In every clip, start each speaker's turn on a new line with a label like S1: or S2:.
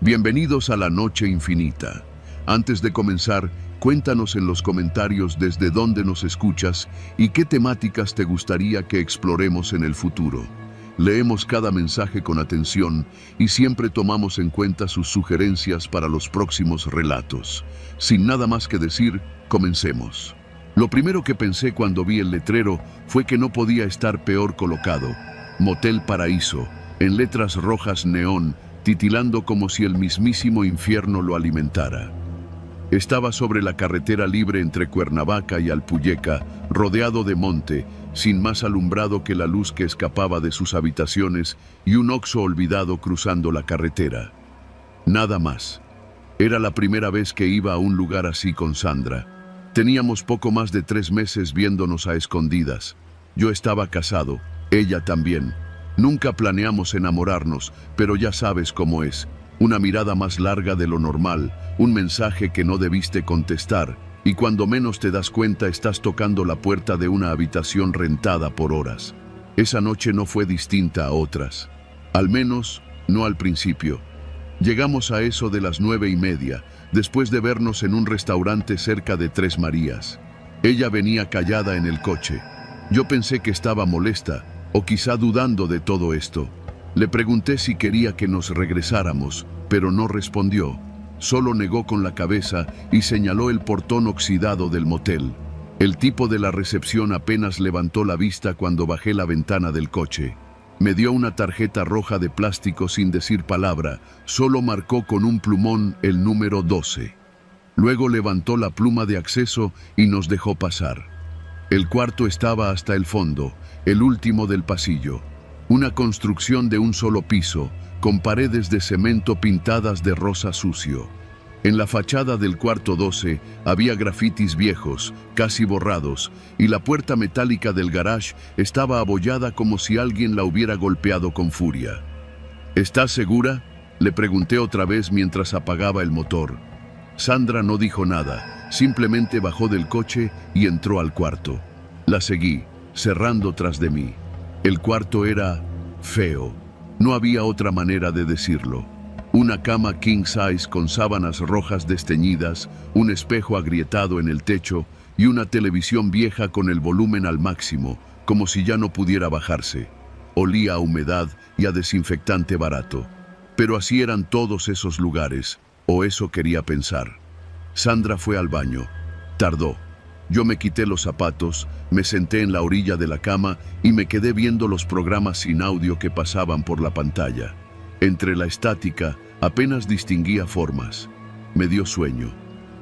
S1: Bienvenidos a la Noche Infinita. Antes de comenzar, cuéntanos en los comentarios desde dónde nos escuchas y qué temáticas te gustaría que exploremos en el futuro. Leemos cada mensaje con atención y siempre tomamos en cuenta sus sugerencias para los próximos relatos. Sin nada más que decir, comencemos. Lo primero que pensé cuando vi el letrero fue que no podía estar peor colocado. Motel Paraíso, en letras rojas neón, titilando como si el mismísimo infierno lo alimentara. Estaba sobre la carretera libre entre Cuernavaca y Alpuyeca, rodeado de monte, sin más alumbrado que la luz que escapaba de sus habitaciones y un Oxxo olvidado cruzando la carretera. Nada más. Era la primera vez que iba a un lugar así con Sandra. Teníamos poco más de 3 meses viéndonos a escondidas. Yo estaba casado, ella también. Nunca planeamos enamorarnos, pero ya sabes cómo es. Una mirada más larga de lo normal, un mensaje que no debiste contestar, y cuando menos te das cuenta estás tocando la puerta de una habitación rentada por horas. Esa noche no fue distinta a otras. Al menos, no al principio. Llegamos a eso de las 9:30, después de vernos en un restaurante cerca de Tres Marías. Ella venía callada en el coche. Yo pensé que estaba molesta, o quizá dudando de todo esto. Le pregunté si quería que nos regresáramos, pero no respondió. Solo negó con la cabeza y señaló el portón oxidado del motel. El tipo de la recepción apenas levantó la vista cuando bajé la ventana del coche. Me dio una tarjeta roja de plástico sin decir palabra, solo marcó con un plumón el número 12. Luego levantó la pluma de acceso y nos dejó pasar. El cuarto estaba hasta el fondo, el último del pasillo. Una construcción de un solo piso, con paredes de cemento pintadas de rosa sucio. En la fachada del cuarto 12 había grafitis viejos, casi borrados, y la puerta metálica del garage estaba abollada como si alguien la hubiera golpeado con furia. ¿Estás segura?, le pregunté otra vez mientras apagaba el motor. Sandra no dijo nada, simplemente bajó del coche y entró al cuarto. La seguí, cerrando tras de mí. El cuarto era feo. No había otra manera de decirlo. Una cama king size con sábanas rojas desteñidas, un espejo agrietado en el techo y una televisión vieja con el volumen al máximo, como si ya no pudiera bajarse. Olía a humedad y a desinfectante barato. Pero así eran todos esos lugares, o eso quería pensar. Sandra fue al baño. Tardó. Yo me quité los zapatos, me senté en la orilla de la cama y me quedé viendo los programas sin audio que pasaban por la pantalla. Entre la estática apenas distinguía formas. Me dio sueño.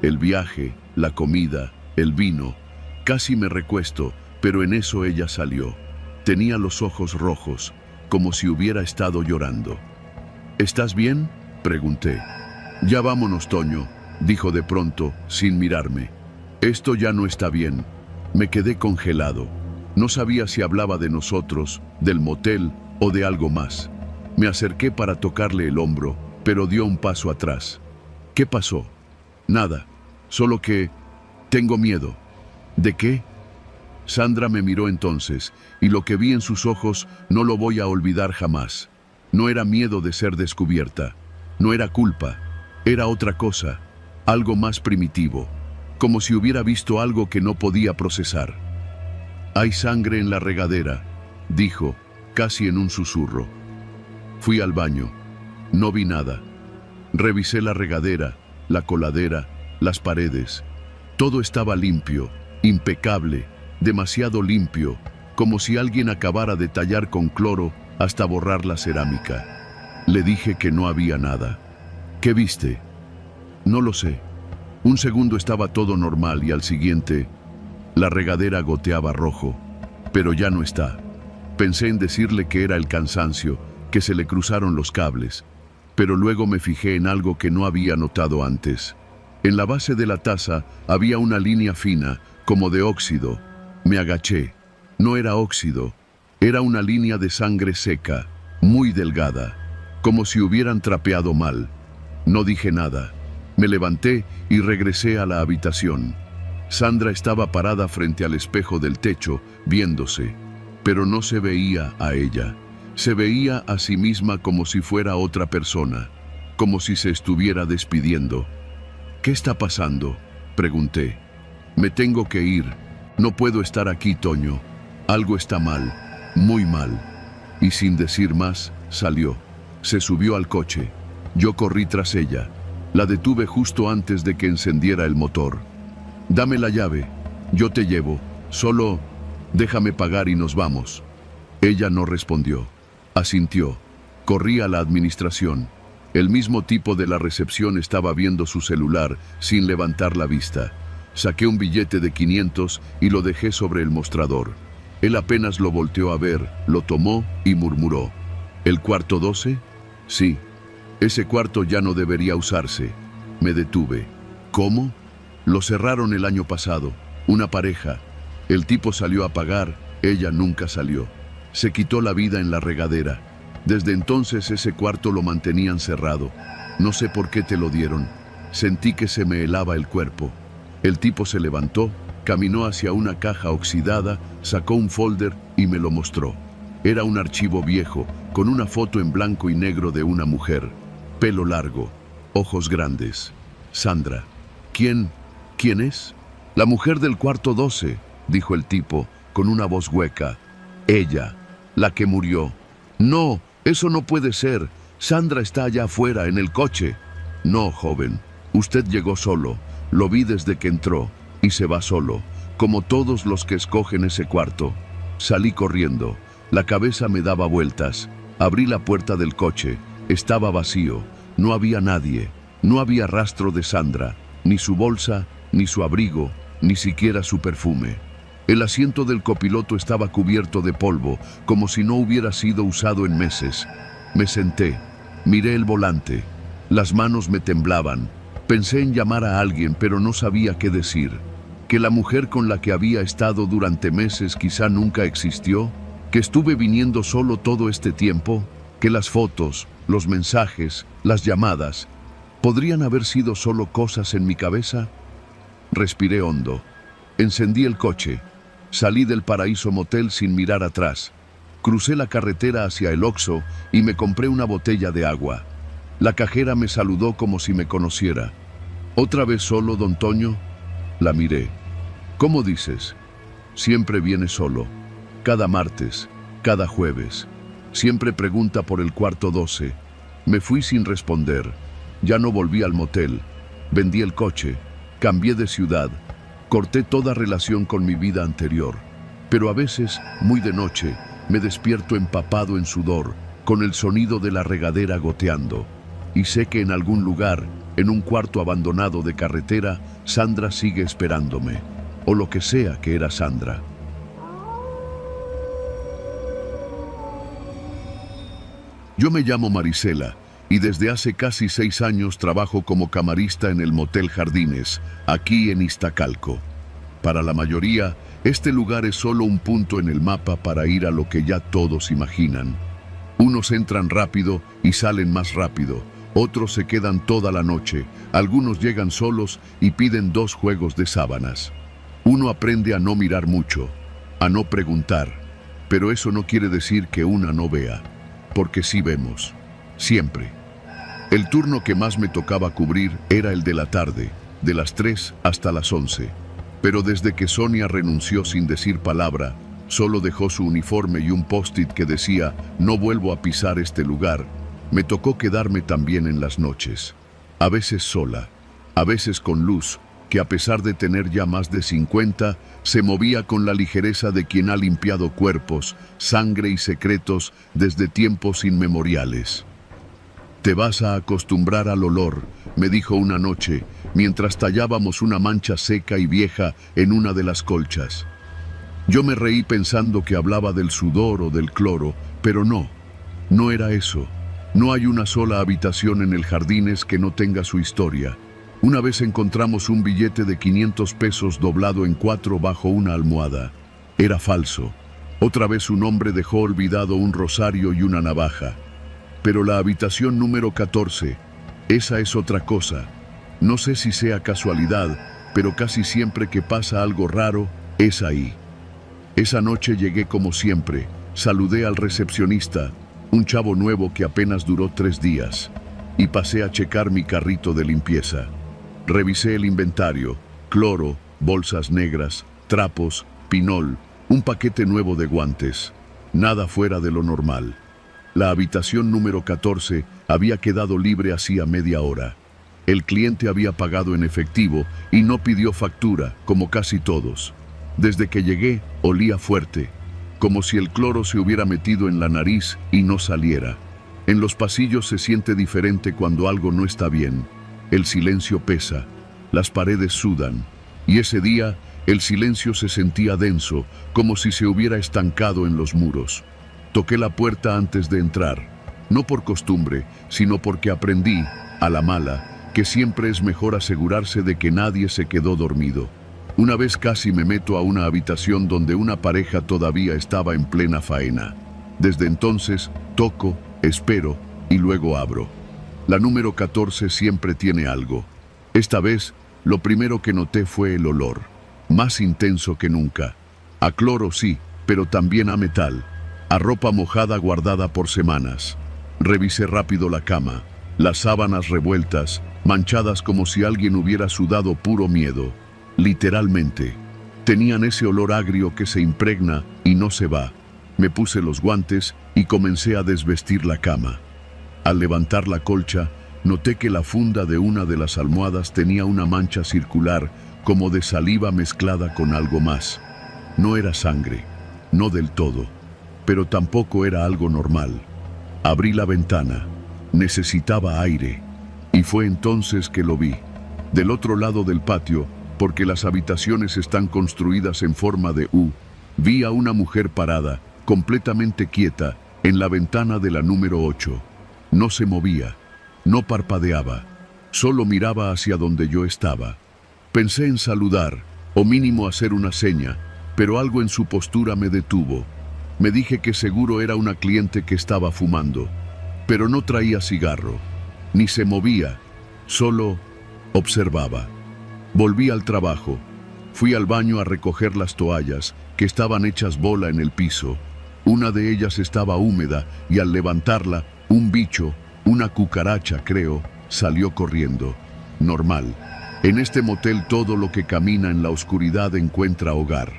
S1: El viaje, la comida, el vino. Casi me recuesto, pero en eso ella salió. Tenía los ojos rojos, como si hubiera estado llorando. ¿Estás bien?, pregunté. Ya vámonos, Toño, dijo de pronto, sin mirarme. Esto ya no está bien. Me quedé congelado. No sabía si hablaba de nosotros, del motel o de algo más. Me acerqué para tocarle el hombro, pero dio un paso atrás. ¿Qué pasó? Nada, solo que tengo miedo. ¿De qué? Sandra me miró entonces, y lo que vi en sus ojos no lo voy a olvidar jamás. No era miedo de ser descubierta, no era culpa, era otra cosa, algo más primitivo. Como si hubiera visto algo que no podía procesar. Hay sangre en la regadera, dijo, casi en un susurro. Fui al baño. No vi nada. Revisé la regadera, la coladera, las paredes. Todo estaba limpio, impecable, demasiado limpio, como si alguien acabara de tallar con cloro hasta borrar la cerámica. Le dije que no había nada. ¿Qué viste? No lo sé. Un segundo estaba todo normal y al siguiente, la regadera goteaba rojo. Pero ya no está. Pensé en decirle que era el cansancio, que se le cruzaron los cables. Pero luego me fijé en algo que no había notado antes. En la base de la taza había una línea fina, como de óxido. Me agaché. No era óxido. Era una línea de sangre seca, muy delgada, como si hubieran trapeado mal. No dije nada. Me levanté y regresé a la habitación. Sandra estaba parada frente al espejo del techo, viéndose, pero no se veía a ella. Se veía a sí misma como si fuera otra persona. como si se estuviera despidiendo. ¿Qué está pasando?, pregunté. Me tengo que ir. No puedo estar aquí, Toño. Algo está mal, muy mal. Y sin decir más, salió. Se subió al coche. Yo corrí tras ella. La detuve justo antes de que encendiera el motor. Dame la llave. Yo te llevo. Solo déjame pagar y nos vamos. Ella no respondió. Asintió. Corrí a la administración. El mismo tipo de la recepción estaba viendo su celular sin levantar la vista. Saqué un billete de 500 y lo dejé sobre el mostrador. Él apenas lo volteó a ver, lo tomó y murmuró. ¿El cuarto 12? Sí. Ese cuarto ya no debería usarse. Me detuve. ¿Cómo? Lo cerraron el año pasado. Una pareja. El tipo salió a pagar, ella nunca salió. Se quitó la vida en la regadera. Desde entonces ese cuarto lo mantenían cerrado. No sé por qué te lo dieron. Sentí que se me helaba el cuerpo. El tipo se levantó, caminó hacia una caja oxidada, sacó un folder y me lo mostró. Era un archivo viejo, con una foto en blanco y negro de una mujer. Pelo largo, ojos grandes. Sandra. ¿Quién es? La mujer del cuarto 12, dijo el tipo, con una voz hueca. Ella, la que murió. No, eso no puede ser. Sandra está allá afuera, en el coche. No, joven. Usted llegó solo. Lo vi desde que entró y se va solo, como todos los que escogen ese cuarto. Salí corriendo. La cabeza me daba vueltas. Abrí la puerta del coche. Estaba vacío. No había nadie. No había rastro de Sandra. Ni su bolsa, ni su abrigo, ni siquiera su perfume. El asiento del copiloto estaba cubierto de polvo, como si no hubiera sido usado en meses. Me senté. Miré el volante. Las manos me temblaban. Pensé en llamar a alguien, pero no sabía qué decir. ¿Que la mujer con la que había estado durante meses quizá nunca existió? ¿Que estuve viniendo solo todo este tiempo? ¿Que las fotos, los mensajes, las llamadas, podrían haber sido solo cosas en mi cabeza? Respiré hondo. Encendí el coche. Salí del Paraíso Motel sin mirar atrás. Crucé la carretera hacia el Oxxo y me compré una botella de agua. La cajera me saludó como si me conociera. ¿Otra vez solo, don Toño? La miré. ¿Cómo dices? Siempre viene solo. Cada martes, cada jueves. Siempre pregunta por el cuarto 12. Me fui sin responder. Ya no volví al motel. Vendí el coche. Cambié de ciudad. Corté toda relación con mi vida anterior. Pero a veces, muy de noche, me despierto empapado en sudor, con el sonido de la regadera goteando. Y sé que en algún lugar, en un cuarto abandonado de carretera, Sandra sigue esperándome. O lo que sea que era Sandra. Yo me llamo Marisela y desde hace casi 6 años trabajo como camarista en el Motel Jardines, aquí en Iztacalco. Para la mayoría, este lugar es solo un punto en el mapa para ir a lo que ya todos imaginan. Unos entran rápido y salen más rápido. Otros se quedan toda la noche, algunos llegan solos y piden 2 juegos de sábanas. Uno aprende a no mirar mucho, a no preguntar, pero eso no quiere decir que una no vea, porque sí vemos, siempre. El turno que más me tocaba cubrir era el de la tarde, de las 3 hasta las 11, pero desde que Sonia renunció sin decir palabra, solo dejó su uniforme y un post-it que decía, no vuelvo a pisar este lugar. Me tocó quedarme también en las noches, a veces sola, a veces con Luz, que a pesar de tener ya más de 50, se movía con la ligereza de quien ha limpiado cuerpos, sangre y secretos desde tiempos inmemoriales. Te vas a acostumbrar al olor, me dijo una noche, mientras tallábamos una mancha seca y vieja en una de las colchas. Yo me reí pensando que hablaba del sudor o del cloro, pero no era eso. No hay una sola habitación en el Jardines que no tenga su historia. Una vez encontramos un billete de 500 pesos doblado en 4 bajo una almohada. Era falso. Otra vez un hombre dejó olvidado un rosario y una navaja. Pero la habitación número 14, esa es otra cosa. No sé si sea casualidad, pero casi siempre que pasa algo raro, es ahí. Esa noche llegué como siempre, saludé al recepcionista, un chavo nuevo que apenas duró 3 días. y pasé a checar mi carrito de limpieza. Revisé el inventario: cloro, bolsas negras, trapos, pinol, un paquete nuevo de guantes. Nada fuera de lo normal. La habitación número 14 había quedado libre hacía media hora. El cliente había pagado en efectivo y no pidió factura, como casi todos. Desde que llegué, olía fuerte, como si el cloro se hubiera metido en la nariz y no saliera. En los pasillos se siente diferente cuando algo no está bien. El silencio pesa, las paredes sudan, y ese día el silencio se sentía denso, como si se hubiera estancado en los muros. Toqué la puerta antes de entrar, no por costumbre, sino porque aprendí, a la mala, que siempre es mejor asegurarse de que nadie se quedó dormido. Una vez casi me meto a una habitación donde una pareja todavía estaba en plena faena. Desde entonces, toco, espero y luego abro. La número 14 siempre tiene algo. Esta vez, lo primero que noté fue el olor, más intenso que nunca. A cloro sí, pero también a metal, a ropa mojada guardada por semanas. Revisé rápido la cama, las sábanas revueltas, manchadas como si alguien hubiera sudado puro miedo. Literalmente, tenían ese olor agrio que se impregna y no se va. Me puse los guantes y comencé a desvestir la cama. Al levantar la colcha, noté que la funda de una de las almohadas tenía una mancha circular, como de saliva mezclada con algo más. No era sangre, no del todo, pero tampoco era algo normal. Abrí la ventana, necesitaba aire, y fue entonces que lo vi. Del otro lado del patio, porque las habitaciones están construidas en forma de U, vi a una mujer parada, completamente quieta, en la ventana de la número 8. No se movía, no parpadeaba, solo miraba hacia donde yo estaba. Pensé en saludar, o mínimo hacer una seña, pero algo en su postura me detuvo. Me dije que seguro era una cliente que estaba fumando, pero no traía cigarro, ni se movía, solo observaba. Volví al trabajo, fui al baño a recoger las toallas, que estaban hechas bola en el piso. Una de ellas estaba húmeda y al levantarla, un bicho, una cucaracha creo, salió corriendo. Normal. En este motel todo lo que camina en la oscuridad encuentra hogar.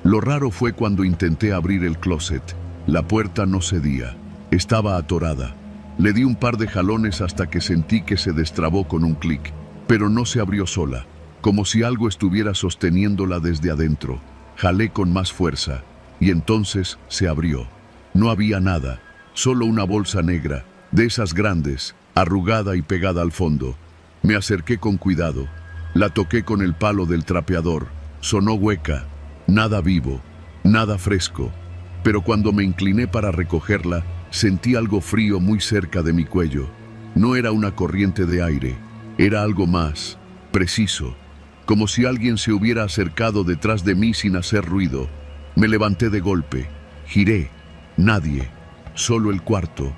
S1: Lo raro fue cuando intenté abrir el closet. La puerta no cedía. Estaba atorada. Le di un par de jalones hasta que sentí que se destrabó con un clic, pero no se abrió sola, como si algo estuviera sosteniéndola desde adentro. Jalé con más fuerza, y entonces se abrió. No había nada, solo una bolsa negra, de esas grandes, arrugada y pegada al fondo. Me acerqué con cuidado, la toqué con el palo del trapeador, sonó hueca, nada vivo, nada fresco, pero cuando me incliné para recogerla, sentí algo frío muy cerca de mi cuello. No era una corriente de aire, era algo más, preciso, como si alguien se hubiera acercado detrás de mí sin hacer ruido. Me levanté de golpe, giré, nadie, solo el cuarto,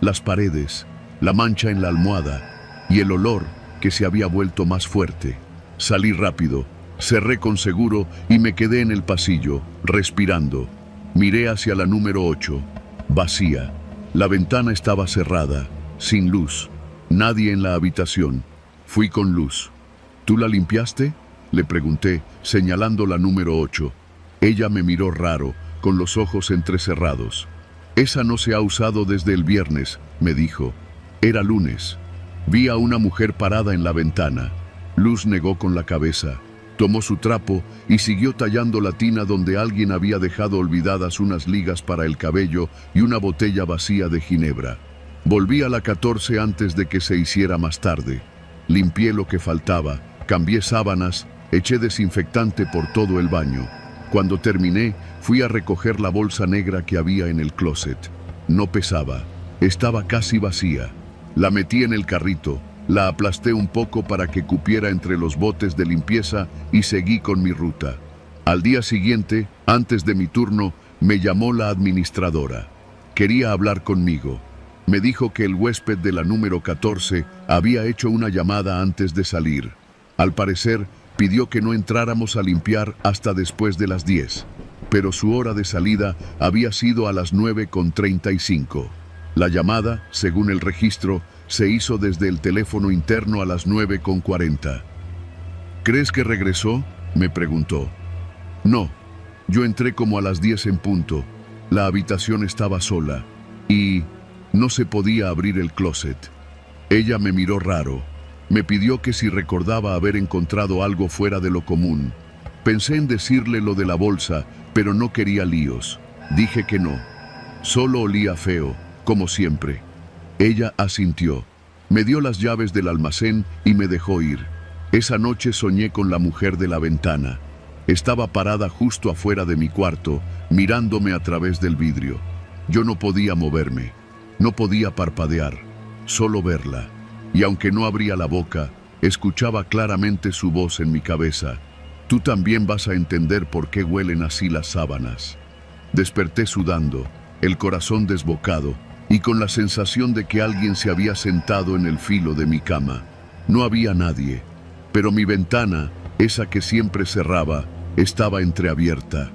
S1: las paredes, la mancha en la almohada y el olor que se había vuelto más fuerte. Salí rápido, cerré con seguro y me quedé en el pasillo, respirando. Miré hacia la número 8, vacía. La ventana estaba cerrada, sin luz, nadie en la habitación. Fui con luz. ¿Tú la limpiaste?, le pregunté, señalando la número 8. Ella me miró raro, con los ojos entrecerrados. Esa no se ha usado desde el viernes, me dijo. Era lunes. Vi a una mujer parada en la ventana. Luz negó con la cabeza. Tomó su trapo y siguió tallando la tina donde alguien había dejado olvidadas unas ligas para el cabello y una botella vacía de ginebra. Volví a la 14 antes de que se hiciera más tarde. Limpié lo que faltaba, cambié sábanas, eché desinfectante por todo el baño. Cuando terminé, fui a recoger la bolsa negra que había en el closet. No pesaba, estaba casi vacía. La metí en el carrito, la aplasté un poco para que cupiera entre los botes de limpieza y seguí con mi ruta. Al día siguiente, antes de mi turno, me llamó la administradora. Quería hablar conmigo. Me dijo que el huésped de la número 14 había hecho una llamada antes de salir. Al parecer, pidió que no entráramos a limpiar hasta después de las 10, pero su hora de salida había sido a las 9:35. La llamada, según el registro, Se hizo desde el teléfono interno a las 9:40. ¿Crees que regresó?, me preguntó. No, yo entré como a las 10 en punto. La habitación estaba sola y no se podía abrir el closet. Ella me miró raro. Me pidió que si recordaba haber encontrado algo fuera de lo común. Pensé en decirle lo de la bolsa, pero no quería líos. Dije que no. Solo olía feo, como siempre. Ella asintió. Me dio las llaves del almacén y me dejó ir. Esa noche soñé con la mujer de la ventana. Estaba parada justo afuera de mi cuarto, mirándome a través del vidrio. Yo no podía moverme, no podía parpadear, solo verla. Y aunque no abría la boca, escuchaba claramente su voz en mi cabeza. Tú también vas a entender por qué huelen así las sábanas. Desperté sudando, el corazón desbocado y con la sensación de que alguien se había sentado en el filo de mi cama. No había nadie, pero mi ventana, esa que siempre cerraba, estaba entreabierta.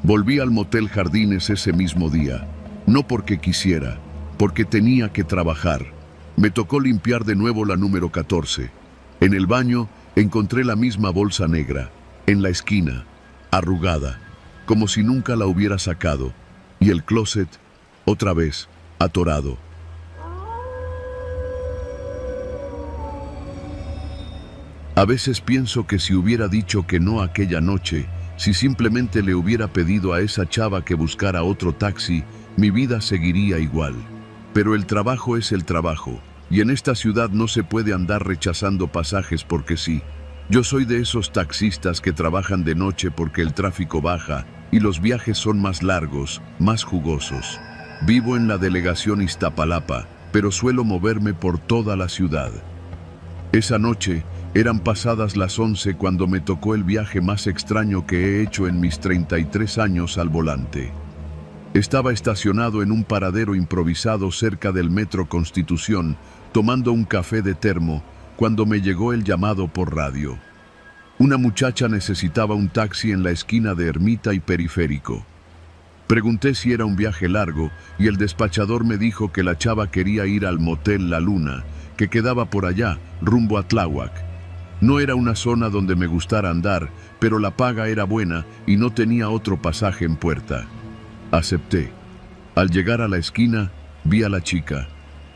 S1: Volví al Motel Jardines ese mismo día, no porque quisiera, porque tenía que trabajar. Me tocó limpiar de nuevo la número 14. En el baño encontré la misma bolsa negra, en la esquina, arrugada, como si nunca la hubiera sacado, y el closet, otra vez, atorado. A veces pienso que si hubiera dicho que no aquella noche, si simplemente le hubiera pedido a esa chava que buscara otro taxi, mi vida seguiría igual. Pero el trabajo es el trabajo, y en esta ciudad no se puede andar rechazando pasajes porque sí. Yo soy de esos taxistas que trabajan de noche porque el tráfico baja y los viajes son más largos, más jugosos. Vivo en la delegación Iztapalapa, pero suelo moverme por toda la ciudad. Esa noche eran pasadas las 11 cuando me tocó el viaje más extraño que he hecho en mis 33 años al volante. Estaba estacionado en un paradero improvisado cerca del Metro Constitución, tomando un café de termo, cuando me llegó el llamado por radio. Una muchacha necesitaba un taxi en la esquina de Ermita y Periférico. Pregunté si era un viaje largo y el despachador me dijo que la chava quería ir al Motel La Luna, que quedaba por allá, rumbo a Tláhuac. No era una zona donde me gustara andar, pero la paga era buena y no tenía otro pasaje en puerta. Acepté. Al llegar a la esquina, vi a la chica,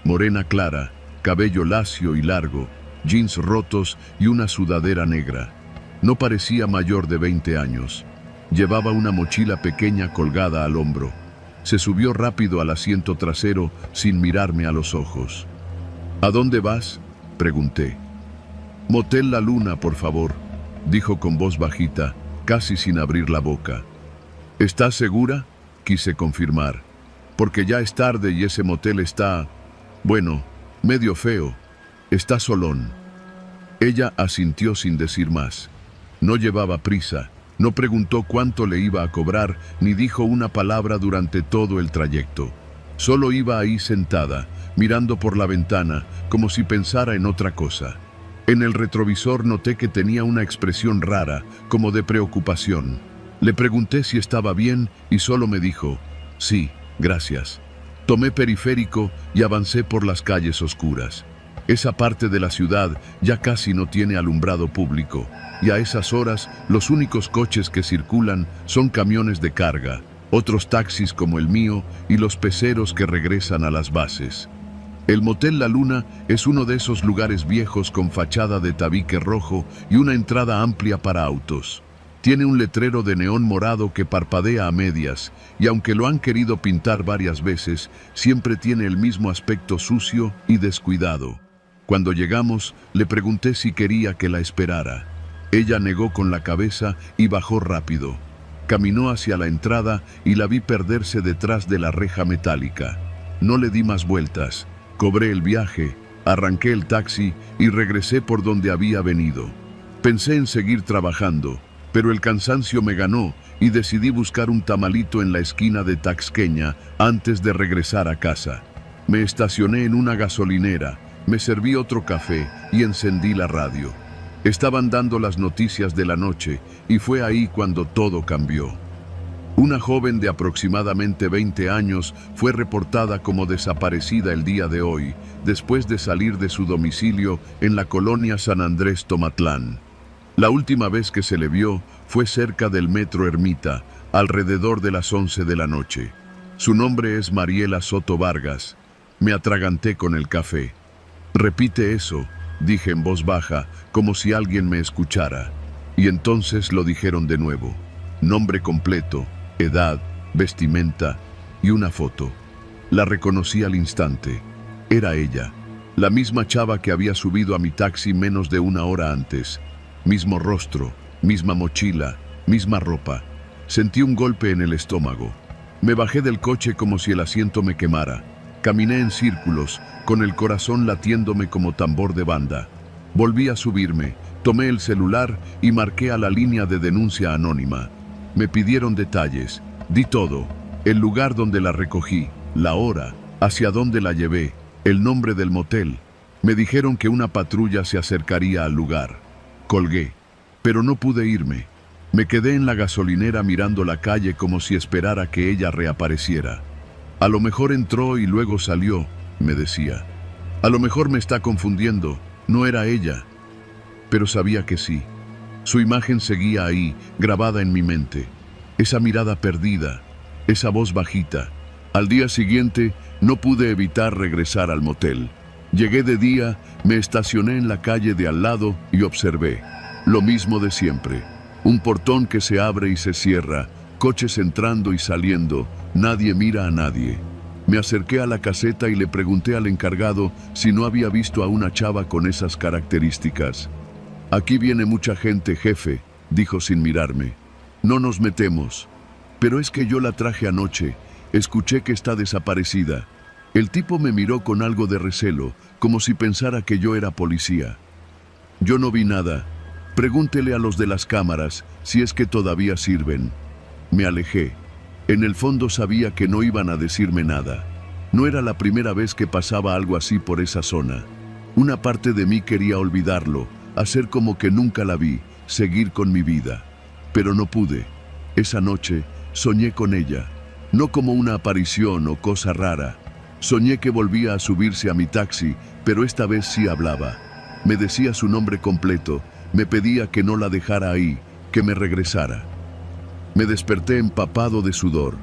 S1: morena clara, cabello lacio y largo, jeans rotos y una sudadera negra. No parecía mayor de 20 años. Llevaba una mochila pequeña colgada al hombro. Se subió rápido al asiento trasero sin mirarme a los ojos. ¿A dónde vas?, pregunté. Motel La Luna, por favor, dijo con voz bajita, casi sin abrir la boca. ¿Estás segura?, quise confirmar. Porque ya es tarde y ese motel está, bueno, medio feo. Está solón. Ella asintió sin decir más. No llevaba prisa, no preguntó cuánto le iba a cobrar, ni dijo una palabra durante todo el trayecto. Solo iba ahí sentada, mirando por la ventana, como si pensara en otra cosa. En el retrovisor noté que tenía una expresión rara, como de preocupación. Le pregunté si estaba bien y solo me dijo, sí, gracias. Tomé Periférico y avancé por las calles oscuras. Esa parte de la ciudad ya casi no tiene alumbrado público, y a esas horas los únicos coches que circulan son camiones de carga, otros taxis como el mío y los peceros que regresan a las bases. El Motel La Luna es uno de esos lugares viejos con fachada de tabique rojo y una entrada amplia para autos. Tiene un letrero de neón morado que parpadea a medias, y aunque lo han querido pintar varias veces, siempre tiene el mismo aspecto sucio y descuidado. Cuando llegamos, le pregunté si quería que la esperara. Ella negó con la cabeza y bajó rápido. Caminó hacia la entrada y la vi perderse detrás de la reja metálica. No le di más vueltas. Cobré el viaje, arranqué el taxi y regresé por donde había venido. Pensé en seguir trabajando, pero el cansancio me ganó y decidí buscar un tamalito en la esquina de Taxqueña antes de regresar a casa. Me estacioné en una gasolinera, me serví otro café y encendí la radio. Estaban dando las noticias de la noche y fue ahí cuando todo cambió. Una joven de aproximadamente 20 años fue reportada como desaparecida el día de hoy, después de salir de su domicilio en la colonia San Andrés Tomatlán. La última vez que se le vio fue cerca del Metro Ermita, alrededor de las 11 de la noche. Su nombre es Mariela Soto Vargas. Me atraganté con el café. «Repite eso», dije en voz baja, como si alguien me escuchara. Y entonces lo dijeron de nuevo. Nombre completo, edad, vestimenta y una foto. La reconocí al instante. Era ella, la misma chava que había subido a mi taxi menos de una hora antes. Mismo rostro, misma mochila, misma ropa. Sentí un golpe en el estómago. Me bajé del coche como si el asiento me quemara. Caminé en círculos, con el corazón latiéndome como tambor de banda. Volví a subirme, tomé el celular y marqué a la línea de denuncia anónima. Me pidieron detalles, di todo, el lugar donde la recogí, la hora, hacia dónde la llevé, el nombre del motel. Me dijeron que una patrulla se acercaría al lugar. Colgué, pero no pude irme. Me quedé en la gasolinera mirando la calle como si esperara que ella reapareciera. A lo mejor entró y luego salió, me decía. A lo mejor me está confundiendo, no era ella. Pero sabía que sí. Su imagen seguía ahí, grabada en mi mente. Esa mirada perdida, esa voz bajita. Al día siguiente, no pude evitar regresar al motel. Llegué de día, me estacioné en la calle de al lado y observé. Lo mismo de siempre. Un portón que se abre y se cierra, coches entrando y saliendo, nadie mira a nadie. Me acerqué a la caseta y le pregunté al encargado si no había visto a una chava con esas características. «Aquí viene mucha gente, jefe», dijo sin mirarme. «No nos metemos». «Pero es que yo la traje anoche. Escuché que está desaparecida». El tipo me miró con algo de recelo, como si pensara que yo era policía. «Yo no vi nada. Pregúntele a los de las cámaras si es que todavía sirven». Me alejé. En el fondo sabía que no iban a decirme nada. No era la primera vez que pasaba algo así por esa zona. Una parte de mí quería olvidarlo, hacer como que nunca la vi, seguir con mi vida. Pero no pude. Esa noche soñé con ella, no como una aparición o cosa rara. Soñé que volvía a subirse a mi taxi, pero esta vez sí hablaba. Me decía su nombre completo, me pedía que no la dejara ahí, que me regresara. Me desperté empapado de sudor.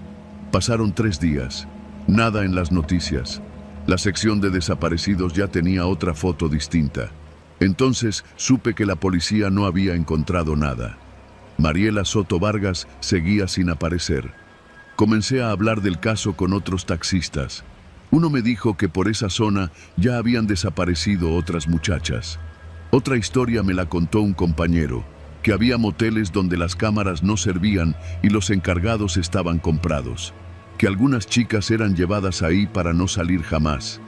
S1: Pasaron 3 días. Nada en las noticias. La sección de desaparecidos ya tenía otra foto distinta. Entonces supe que la policía no había encontrado nada. Mariela Soto Vargas seguía sin aparecer. Comencé a hablar del caso con otros taxistas. Uno me dijo que por esa zona ya habían desaparecido otras muchachas. Otra historia me la contó un compañero, que había moteles donde las cámaras no servían y los encargados estaban comprados, que algunas chicas eran llevadas ahí para no salir jamás.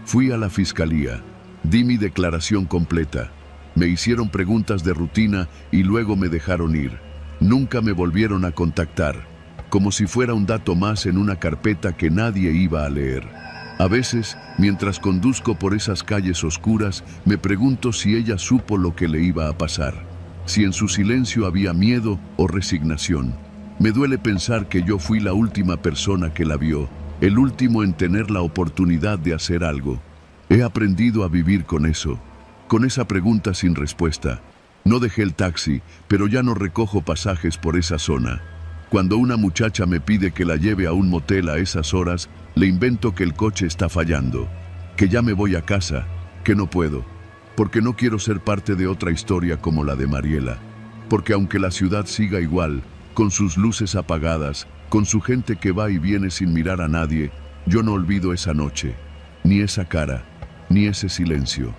S1: Fui a la fiscalía. Di mi declaración completa. Me hicieron preguntas de rutina y luego me dejaron ir. Nunca me volvieron a contactar, como si fuera un dato más en una carpeta que nadie iba a leer. A veces, mientras conduzco por esas calles oscuras, me pregunto si ella supo lo que le iba a pasar, si en su silencio había miedo o resignación. Me duele pensar que yo fui la última persona que la vio, el último en tener la oportunidad de hacer algo. He aprendido a vivir con eso, con esa pregunta sin respuesta. No dejé el taxi, pero ya no recojo pasajes por esa zona. Cuando una muchacha me pide que la lleve a un motel a esas horas, le invento que el coche está fallando, que ya me voy a casa, que no puedo, porque no quiero ser parte de otra historia como la de Mariela. Porque aunque la ciudad siga igual, con sus luces apagadas, con su gente que va y viene sin mirar a nadie, yo no olvido esa noche, ni esa cara, ni ese silencio.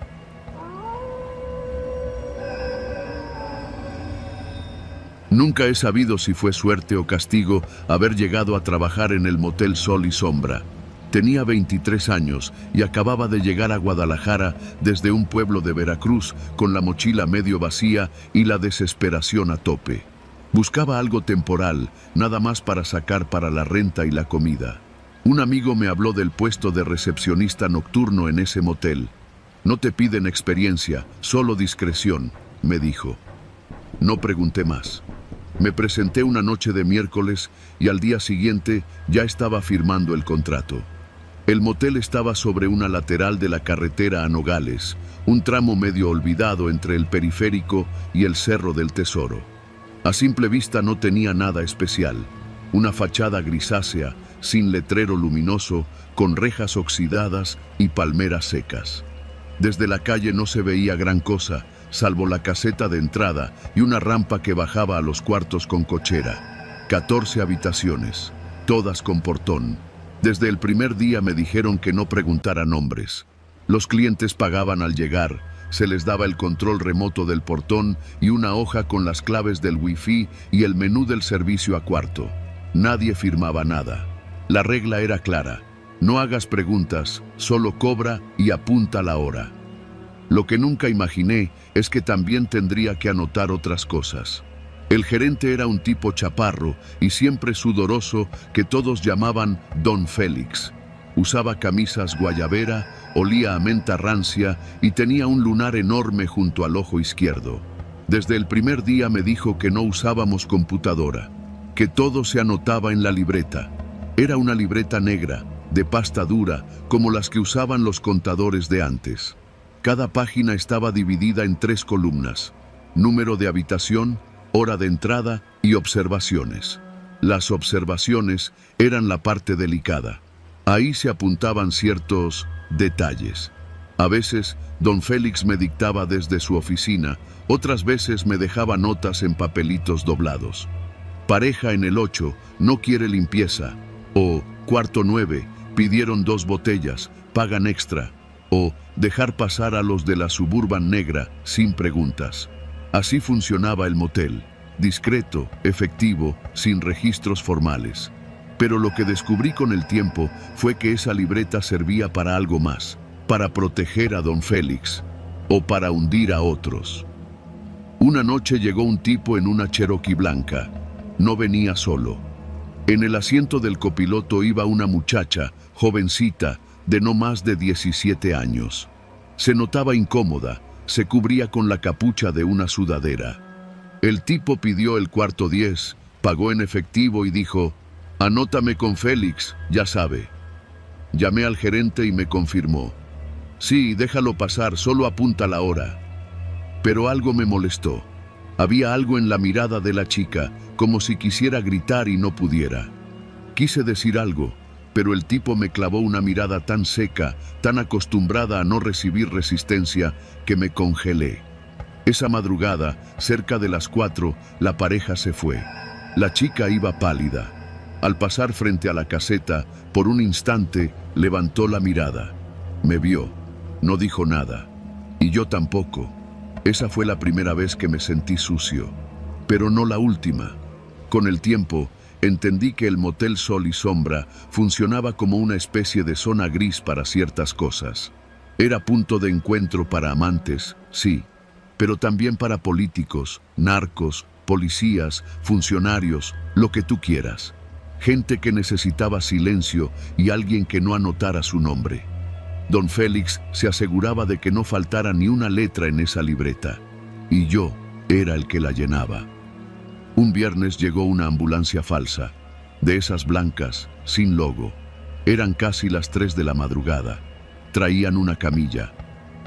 S1: Nunca he sabido si fue suerte o castigo haber llegado a trabajar en el motel Sol y Sombra. Tenía 23 años y acababa de llegar a Guadalajara desde un pueblo de Veracruz con la mochila medio vacía y la desesperación a tope. Buscaba algo temporal, nada más para sacar para la renta y la comida. Un amigo me habló del puesto de recepcionista nocturno en ese motel. No te piden experiencia, solo discreción, me dijo. No pregunté más. Me presenté una noche de miércoles y al día siguiente ya estaba firmando el contrato. El motel estaba sobre una lateral de la carretera a Nogales, un tramo medio olvidado entre el periférico y el Cerro del Tesoro. A simple vista no tenía nada especial. Una fachada grisácea, sin letrero luminoso, con rejas oxidadas y palmeras secas. Desde la calle no se veía gran cosa, salvo la caseta de entrada y una rampa que bajaba a los cuartos con cochera. 14 habitaciones, todas con portón. Desde el primer día me dijeron que no preguntara nombres. Los clientes pagaban al llegar, se les daba el control remoto del portón y una hoja con las claves del wifi y el menú del servicio a cuarto. Nadie firmaba nada. La regla era clara: no hagas preguntas, solo cobra y apunta la hora. Lo que nunca imaginé es que también tendría que anotar otras cosas. El gerente era un tipo chaparro y siempre sudoroso que todos llamaban Don Félix. Usaba camisas guayabera, olía a menta rancia y tenía un lunar enorme junto al ojo izquierdo. Desde el primer día me dijo que no usábamos computadora, que todo se anotaba en la libreta. Era una libreta negra, de pasta dura, como las que usaban los contadores de antes. Cada página estaba dividida en 3 columnas: número de habitación, hora de entrada y observaciones. Las observaciones eran la parte delicada. Ahí se apuntaban ciertos detalles. A veces, don Félix me dictaba desde su oficina, otras veces me dejaba notas en papelitos doblados. Pareja en el 8, no quiere limpieza. O cuarto 9, pidieron 2 botellas, pagan extra. O dejar pasar a los de la Suburban negra sin preguntas. Así funcionaba el motel, discreto, efectivo, sin registros formales. Pero lo que descubrí con el tiempo fue que esa libreta servía para algo más, para proteger a don Félix, o para hundir a otros. Una noche llegó un tipo en una Cherokee blanca. No venía solo. En el asiento del copiloto iba una muchacha, jovencita, de no más de 17 años. Se notaba incómoda, se cubría con la capucha de una sudadera. El tipo pidió el cuarto 10, pagó en efectivo y dijo: «Anótame con Félix, ya sabe». Llamé al gerente y me confirmó: «Sí, déjalo pasar, solo apunta la hora». Pero algo me molestó. Había algo en la mirada de la chica, como si quisiera gritar y no pudiera. Quise decir algo, pero el tipo me clavó una mirada tan seca, tan acostumbrada a no recibir resistencia, que me congelé. Esa madrugada, cerca de las 4, la pareja se fue. La chica iba pálida. Al pasar frente a la caseta, por un instante, levantó la mirada. Me vio. No dijo nada. Y yo tampoco. Esa fue la primera vez que me sentí sucio. Pero no la última. Con el tiempo, entendí que el motel Sol y Sombra funcionaba como una especie de zona gris para ciertas cosas. Era punto de encuentro para amantes, sí, pero también para políticos, narcos, policías, funcionarios, lo que tú quieras. Gente que necesitaba silencio y alguien que no anotara su nombre. Don Félix se aseguraba de que no faltara ni una letra en esa libreta, y yo era el que la llenaba. Un viernes llegó una ambulancia falsa, de esas blancas, sin logo. Eran casi las 3 de la madrugada. Traían una camilla.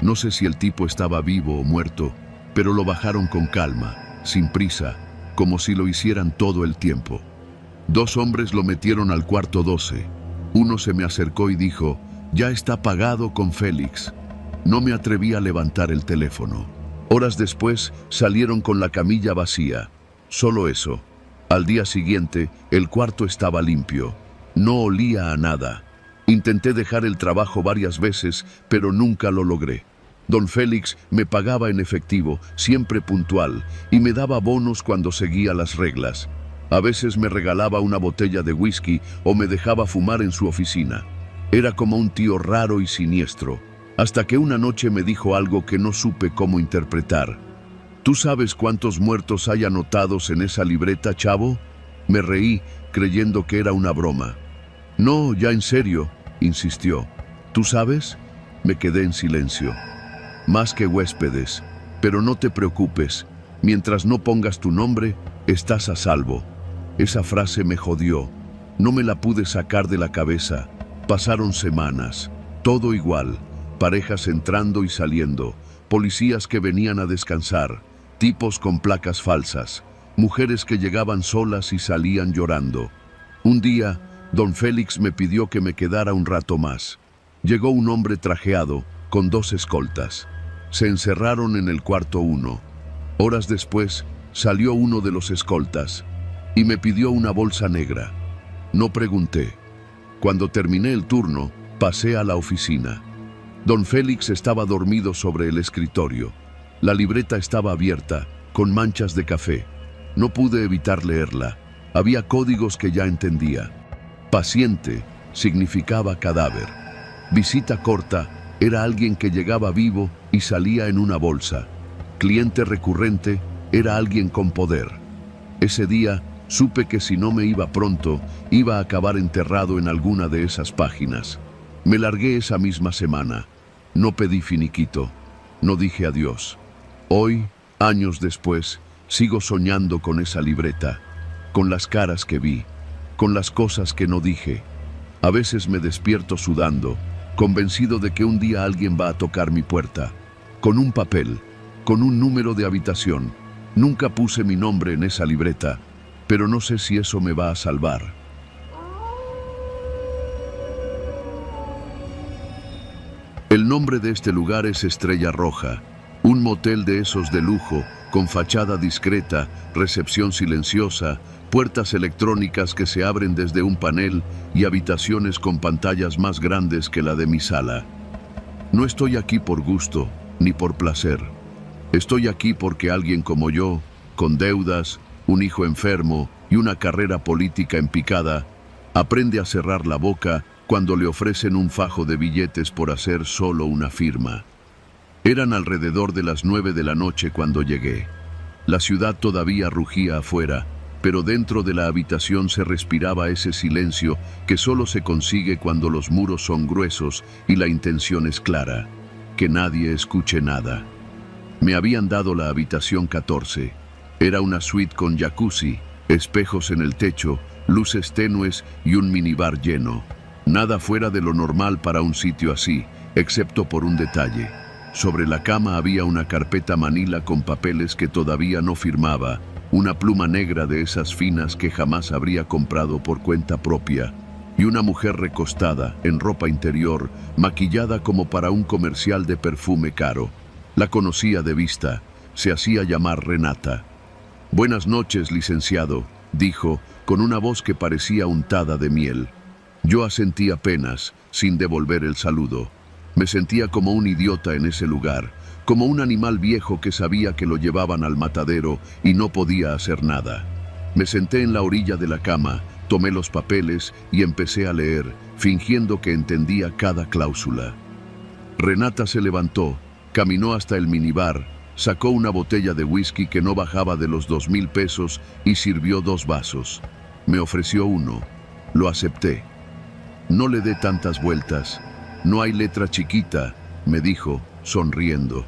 S1: No sé si el tipo estaba vivo o muerto, pero lo bajaron con calma, sin prisa, como si lo hicieran todo el tiempo. 2 hombres lo metieron al cuarto 12. Uno se me acercó y dijo: «Ya está pagado con Félix». No me atreví a levantar el teléfono. Horas después salieron con la camilla vacía. Solo eso. Al día siguiente, el cuarto estaba limpio. No olía a nada. Intenté dejar el trabajo varias veces, pero nunca lo logré. Don Félix me pagaba en efectivo, siempre puntual, y me daba bonos cuando seguía las reglas. A veces me regalaba una botella de whisky o me dejaba fumar en su oficina. Era como un tío raro y siniestro, hasta que una noche me dijo algo que no supe cómo interpretar. «¿Tú sabes cuántos muertos hay anotados en esa libreta, chavo?» Me reí, creyendo que era una broma. «No, ya en serio», insistió. «¿Tú sabes?» Me quedé en silencio. «Más que huéspedes, pero no te preocupes, Mientras no pongas tu nombre, estás a salvo. Esa frase me jodió. No me la pude sacar de la cabeza. Pasaron semanas. Todo igual. Parejas entrando y saliendo. Policías que venían a descansar. Tipos con placas falsas. Mujeres que llegaban solas y salían llorando. Un día, don Félix me pidió que me quedara un rato más. Llegó un hombre trajeado, con 2 escoltas. Se encerraron en el cuarto 1. Horas después, salió uno de los escoltas y me pidió una bolsa negra. No pregunté. Cuando terminé el turno, pasé a la oficina. Don Félix estaba dormido sobre el escritorio. La libreta estaba abierta, con manchas de café. No pude evitar leerla. Había códigos que ya entendía. Paciente significaba cadáver. Visita corta era alguien que llegaba vivo y salía en una bolsa. Cliente recurrente era alguien con poder. Ese día supe que si no me iba pronto, iba a acabar enterrado en alguna de esas páginas. Me largué esa misma semana. No pedí finiquito. No dije adiós. Hoy, años después, sigo soñando con esa libreta, con las caras que vi, con las cosas que no dije. A veces me despierto sudando, convencido de que un día alguien va a tocar mi puerta, con un papel, con un número de habitación. Nunca puse mi nombre en esa libreta, pero no sé si eso me va a salvar. El nombre de este lugar es Estrella Roja, un motel de esos de lujo, con fachada discreta, recepción silenciosa, puertas electrónicas que se abren desde un panel y habitaciones con pantallas más grandes que la de mi sala. No estoy aquí por gusto, ni por placer. Estoy aquí porque alguien como yo, con deudas, un hijo enfermo y una carrera política en picada, aprende a cerrar la boca cuando le ofrecen un fajo de billetes por hacer solo una firma. Eran alrededor de las 9 de la noche cuando llegué. La ciudad todavía rugía afuera, pero dentro de la habitación se respiraba ese silencio que solo se consigue cuando los muros son gruesos y la intención es clara, que nadie escuche nada. Me habían dado la habitación 14. Era una suite con jacuzzi, espejos en el techo, luces tenues y un minibar lleno. Nada fuera de lo normal para un sitio así, excepto por un detalle. Sobre la cama había una carpeta manila con papeles que todavía no firmaba, una pluma negra de esas finas que jamás habría comprado por cuenta propia, y una mujer recostada, en ropa interior, maquillada como para un comercial de perfume caro. La conocía de vista, se hacía llamar Renata. «Buenas noches, licenciado», dijo, con una voz que parecía untada de miel. Yo asentí apenas, sin devolver el saludo. Me sentía como un idiota en ese lugar, como un animal viejo que sabía que lo llevaban al matadero y no podía hacer nada. Me senté en la orilla de la cama, tomé los papeles y empecé a leer, fingiendo que entendía cada cláusula. Renata se levantó, caminó hasta el minibar, sacó una botella de whisky que no bajaba de los 2,000 pesos y sirvió 2 vasos. Me ofreció uno. Lo acepté. No le dé tantas vueltas. No hay letra chiquita, me dijo, sonriendo.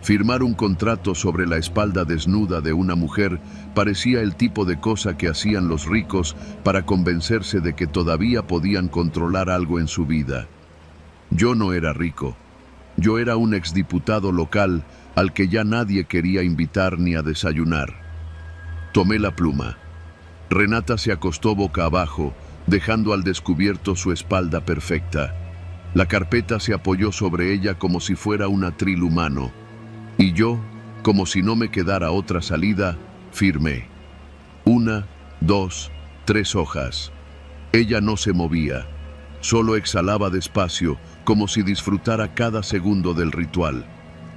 S1: Firmar un contrato sobre la espalda desnuda de una mujer parecía el tipo de cosa que hacían los ricos para convencerse de que todavía podían controlar algo en su vida. Yo no era rico. Yo era un exdiputado local al que ya nadie quería invitar ni a desayunar. Tomé la pluma. Renata se acostó boca abajo, dejando al descubierto su espalda perfecta. La carpeta se apoyó sobre ella como si fuera un atril humano. Y yo, como si no me quedara otra salida, firmé. 1, 2, 3 hojas. Ella no se movía. Solo exhalaba despacio, como si disfrutara cada segundo del ritual.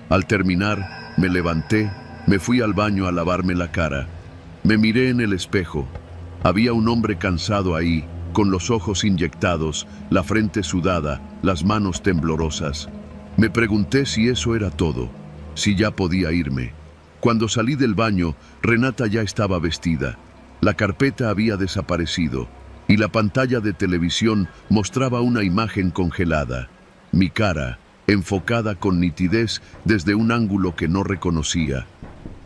S1: Al terminar, me levanté, me fui al baño a lavarme la cara. Me miré en el espejo. Había un hombre cansado ahí, con los ojos inyectados, la frente sudada, las manos temblorosas. Me pregunté si eso era todo, si ya podía irme. Cuando salí del baño, Renata ya estaba vestida. La carpeta había desaparecido y la pantalla de televisión mostraba una imagen congelada. Mi cara, enfocada con nitidez desde un ángulo que no reconocía.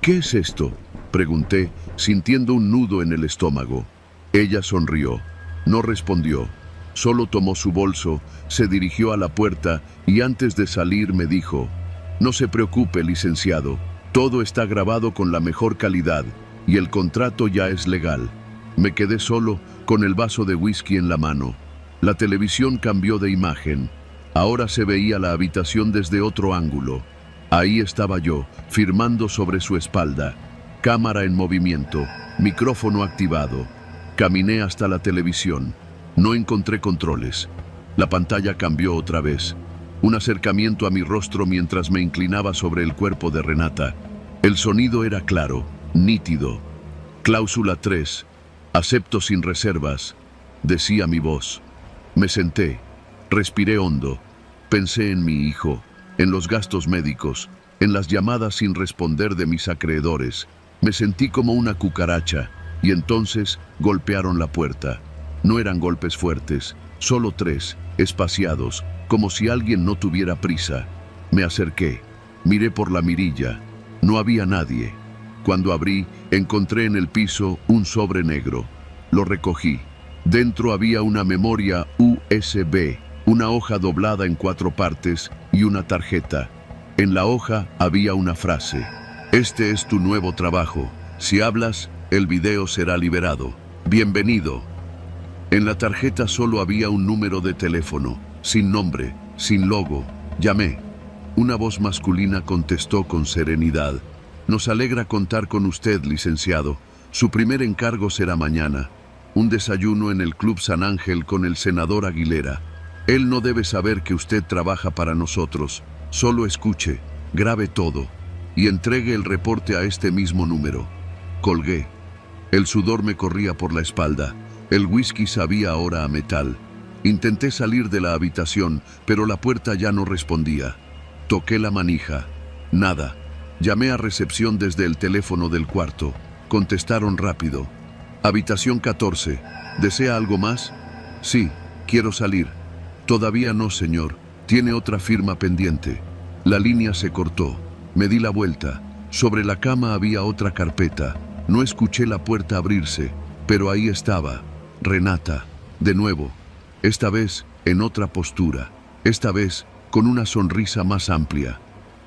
S1: ¿Qué es esto?, pregunté, sintiendo un nudo en el estómago. Ella sonrió. No respondió. Solo tomó su bolso, se dirigió a la puerta y antes de salir me dijo: «No se preocupe, licenciado. Todo está grabado con la mejor calidad y el contrato ya es legal». Me quedé solo, con el vaso de whisky en la mano. La televisión cambió de imagen. Ahora se veía la habitación desde otro ángulo. Ahí estaba yo, firmando sobre su espalda. Cámara en movimiento, micrófono activado. Caminé hasta la televisión. No encontré controles. La pantalla cambió otra vez. Un acercamiento a mi rostro mientras me inclinaba sobre el cuerpo de Renata. El sonido era claro, nítido. Cláusula 3. Acepto sin reservas, decía mi voz. Me senté, respiré hondo. Pensé en mi hijo, en los gastos médicos, en las llamadas sin responder de mis acreedores. Me sentí como una cucaracha y entonces golpearon la puerta. No eran golpes fuertes, solo 3, espaciados, como si alguien no tuviera prisa. Me acerqué, miré por la mirilla. No había nadie. Cuando abrí, encontré en el piso un sobre negro. Lo recogí. Dentro había una memoria USB, una hoja doblada en 4 partes y una tarjeta. En la hoja había una frase: «Este es tu nuevo trabajo. Si hablas, el video será liberado. Bienvenido». En la tarjeta solo había un número de teléfono, sin nombre, sin logo. Llamé. Una voz masculina contestó con serenidad: «Nos alegra contar con usted, licenciado. Su primer encargo será mañana. Un desayuno en el Club San Ángel con el senador Aguilera. Él no debe saber que usted trabaja para nosotros. Solo escuche, grabe todo y entregue el reporte a este mismo número». Colgué. El sudor me corría por la espalda. El whisky sabía ahora a metal. Intenté salir de la habitación, pero la puerta ya no respondía. Toqué la manija. Nada. Llamé a recepción desde el teléfono del cuarto. Contestaron rápido. «Habitación 14. ¿Desea algo más?» «Sí, quiero salir». «Todavía no, señor. Tiene otra firma pendiente». La línea se cortó. Me di la vuelta. Sobre la cama había otra carpeta. No escuché la puerta abrirse, pero ahí estaba. Renata. De nuevo. Esta vez en otra postura. Esta vez con una sonrisa más amplia.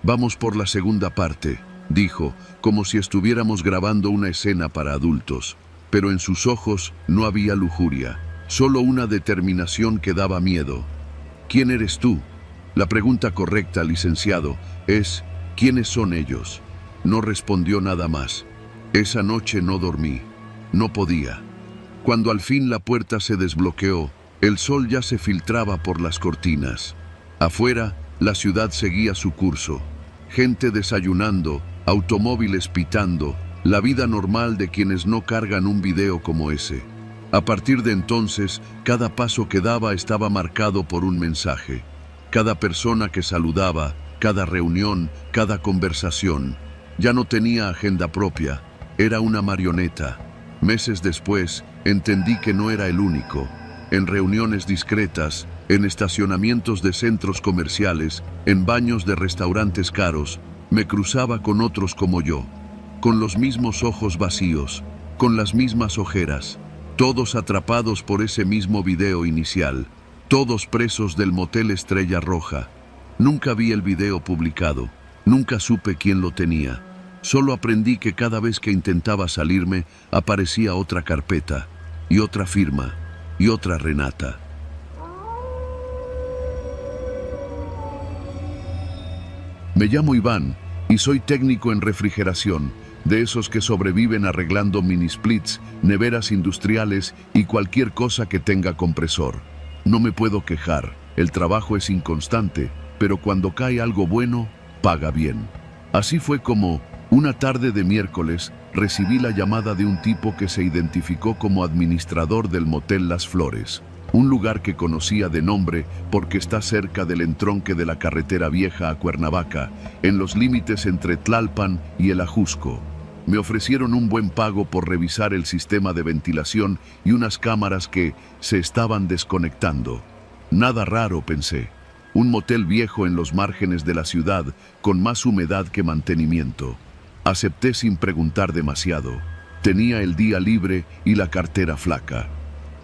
S1: «Vamos por la segunda parte», dijo, como si estuviéramos grabando una escena para adultos. Pero en sus ojos no había lujuria, solo una determinación que daba miedo. «¿Quién eres tú?» La pregunta correcta, licenciado, es «¿quiénes son ellos?». No respondió nada más. Esa noche no dormí. No podía. Cuando al fin la puerta se desbloqueó, el sol ya se filtraba por las cortinas. Afuera, la ciudad seguía su curso. Gente desayunando, automóviles pitando, la vida normal de quienes no cargan un video como ese. A partir de entonces, cada paso que daba estaba marcado por un mensaje. Cada persona que saludaba, cada reunión, cada conversación. Ya no tenía agenda propia, era una marioneta. Meses después, entendí que no era el único. En reuniones discretas, en estacionamientos de centros comerciales, en baños de restaurantes caros, me cruzaba con otros como yo, con los mismos ojos vacíos, con las mismas ojeras, todos atrapados por ese mismo video inicial, todos presos del motel Estrella Roja. Nunca vi el video publicado, nunca supe quién lo tenía. Solo aprendí que cada vez que intentaba salirme, aparecía otra carpeta, y otra firma, y otra Renata. Me llamo Iván y soy técnico en refrigeración, de esos que sobreviven arreglando mini splits, neveras industriales y cualquier cosa que tenga compresor. No me puedo quejar, el trabajo es inconstante, pero cuando cae algo bueno, paga bien. Así fue como, una tarde de miércoles, recibí la llamada de un tipo que se identificó como administrador del motel Las Flores, un lugar que conocía de nombre porque está cerca del entronque de la carretera vieja a Cuernavaca, en los límites entre Tlalpan y el Ajusco. Me ofrecieron un buen pago por revisar el sistema de ventilación y unas cámaras que se estaban desconectando. Nada raro, pensé. Un motel viejo en los márgenes de la ciudad, con más humedad que mantenimiento. Acepté sin preguntar demasiado. Tenía el día libre y la cartera flaca.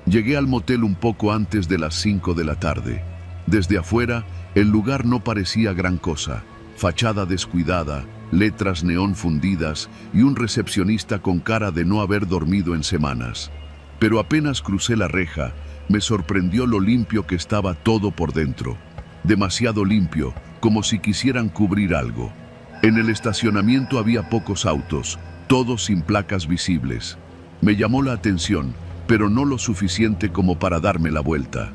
S1: Llegué al motel un poco antes de las 5 de la tarde. Desde afuera, el lugar no parecía gran cosa. Fachada descuidada, letras neón fundidas y un recepcionista con cara de no haber dormido en semanas. Pero apenas crucé la reja, me sorprendió lo limpio que estaba todo por dentro. Demasiado limpio, como si quisieran cubrir algo. En el estacionamiento había pocos autos, todos sin placas visibles. Me llamó la atención, pero no lo suficiente como para darme la vuelta.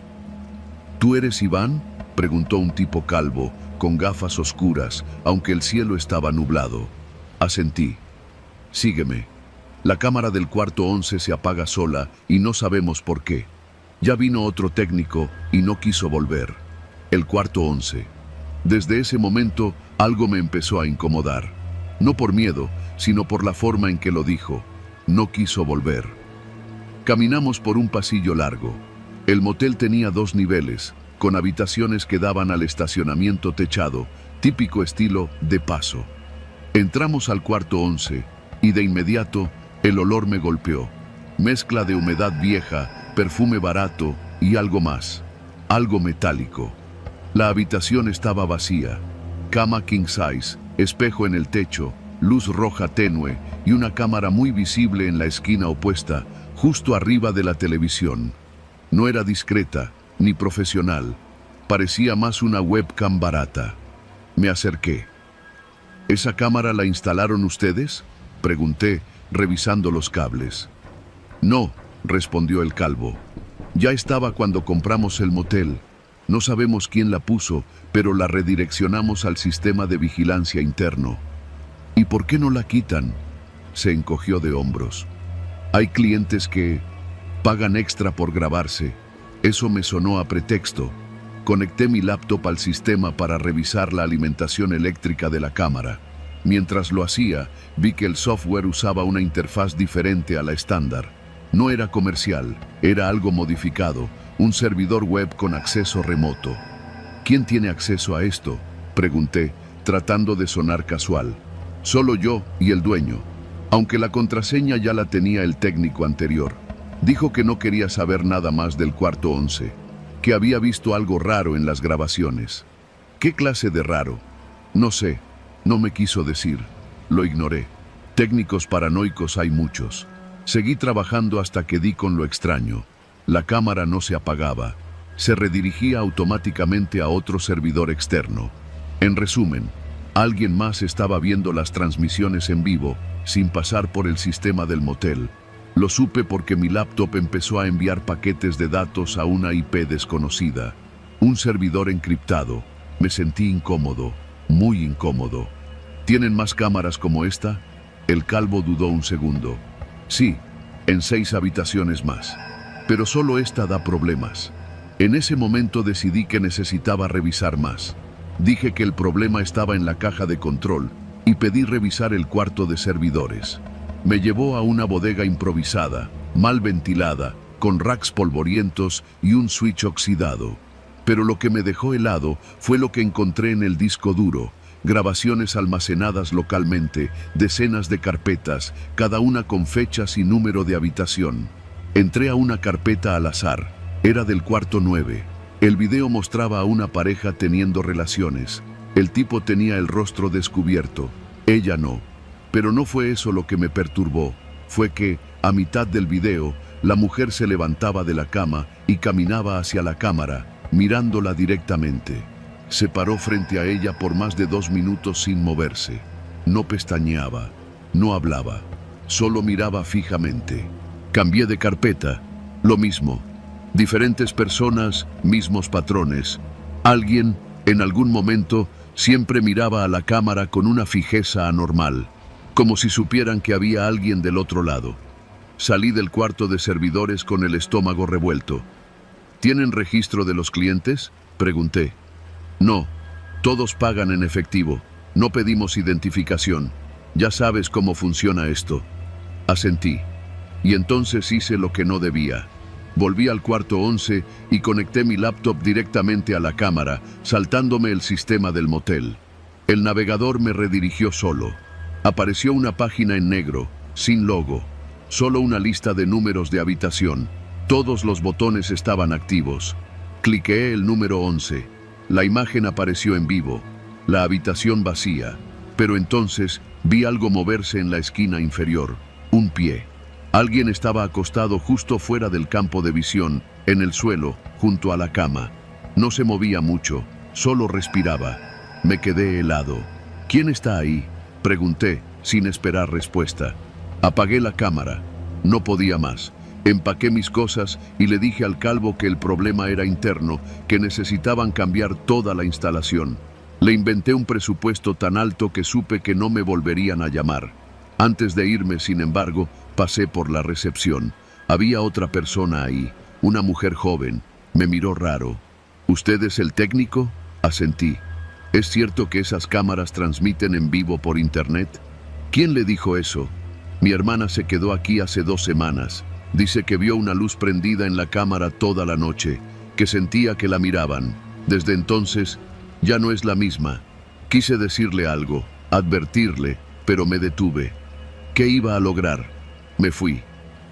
S1: ¿Tú eres Iván?, preguntó un tipo calvo, con gafas oscuras, aunque el cielo estaba nublado. Asentí. Sígueme. La cámara del cuarto 11 se apaga sola y no sabemos por qué. Ya vino otro técnico y no quiso volver. El cuarto 11. Desde ese momento, algo me empezó a incomodar. No por miedo, sino por la forma en que lo dijo. No quiso volver. Caminamos por un pasillo largo. El motel tenía 2 niveles, con habitaciones que daban al estacionamiento techado, típico estilo de paso. Entramos al cuarto 11 y de inmediato el olor me golpeó. Mezcla de humedad vieja, perfume barato y algo más, algo metálico. La habitación estaba vacía. Cama king size, espejo en el techo, luz roja tenue y una cámara muy visible en la esquina opuesta, justo arriba de la televisión. No era discreta ni profesional, parecía más una webcam barata. Me acerqué. ¿Esa cámara la instalaron ustedes?, pregunté, revisando los cables. No, respondió el calvo. Ya estaba cuando compramos el motel. No sabemos quién la puso, pero la redireccionamos al sistema de vigilancia interno. ¿Y por qué no la quitan?, se encogió de hombros. Hay clientes que pagan extra por grabarse. Eso me sonó a pretexto. Conecté mi laptop al sistema para revisar la alimentación eléctrica de la cámara. Mientras lo hacía, vi que el software usaba una interfaz diferente a la estándar. No era comercial, era algo modificado, un servidor web con acceso remoto. ¿Quién tiene acceso a esto?, pregunté, tratando de sonar casual. Solo yo y el dueño, aunque la contraseña ya la tenía el técnico anterior. Dijo que no quería saber nada más del cuarto 11, que había visto algo raro en las grabaciones. ¿Qué clase de raro? No sé, no me quiso decir. Lo ignoré. Técnicos paranoicos hay muchos. Seguí trabajando hasta que di con lo extraño. La cámara no se apagaba. Se redirigía automáticamente a otro servidor externo. En resumen, alguien más estaba viendo las transmisiones en vivo, sin pasar por el sistema del motel. Lo supe porque mi laptop empezó a enviar paquetes de datos a una IP desconocida. Un servidor encriptado. Me sentí incómodo, muy incómodo. ¿Tienen más cámaras como esta?, el calvo dudó un segundo. Sí, en 6 habitaciones más. Pero solo esta da problemas. En ese momento decidí que necesitaba revisar más. Dije que el problema estaba en la caja de control y pedí revisar el cuarto de servidores. Me llevó a una bodega improvisada, mal ventilada, con racks polvorientos y un switch oxidado. Pero lo que me dejó helado fue lo que encontré en el disco duro. Grabaciones almacenadas localmente, decenas de carpetas, cada una con fechas y número de habitación. Entré a una carpeta al azar. Era del cuarto 9. El video mostraba a una pareja teniendo relaciones. El tipo tenía el rostro descubierto, ella no. Pero no fue eso lo que me perturbó. Fue que, a mitad del video, la mujer se levantaba de la cama y caminaba hacia la cámara, mirándola directamente. Se paró frente a ella por más de 2 minutos sin moverse. No pestañeaba, no hablaba, solo miraba fijamente. Cambié de carpeta, lo mismo. Diferentes personas, mismos patrones. Alguien, en algún momento, siempre miraba a la cámara con una fijeza anormal, como si supieran que había alguien del otro lado. Salí del cuarto de servidores con el estómago revuelto. ¿Tienen registro de los clientes?, pregunté. No, todos pagan en efectivo. No pedimos identificación. Ya sabes cómo funciona esto. Asentí. Y entonces hice lo que no debía. Volví al cuarto 11 y conecté mi laptop directamente a la cámara, saltándome el sistema del motel. El navegador me redirigió solo. Apareció una página en negro, sin logo, solo una lista de números de habitación. Todos los botones estaban activos. Cliqué el número 11. La imagen apareció en vivo, la habitación vacía, pero entonces vi algo moverse en la esquina inferior, un pie. Alguien estaba acostado justo fuera del campo de visión, en el suelo, junto a la cama. No se movía mucho, solo respiraba. Me quedé helado. ¿Quién está ahí?, pregunté, sin esperar respuesta. Apagué la cámara. No podía más. Empaqué mis cosas y le dije al calvo que el problema era interno, que necesitaban cambiar toda la instalación. Le inventé un presupuesto tan alto que supe que no me volverían a llamar. Antes de irme, sin embargo, pasé por la recepción. Había otra persona ahí, una mujer joven. Me miró raro. ¿Usted es el técnico?, asentí. ¿Es cierto que esas cámaras transmiten en vivo por internet? ¿Quién le dijo eso? Mi hermana se quedó aquí hace 2 semanas. Dice que vio una luz prendida en la cámara toda la noche, que sentía que la miraban. Desde entonces, ya no es la misma. Quise decirle algo, advertirle, pero me detuve. ¿Qué iba a lograr? Me fui.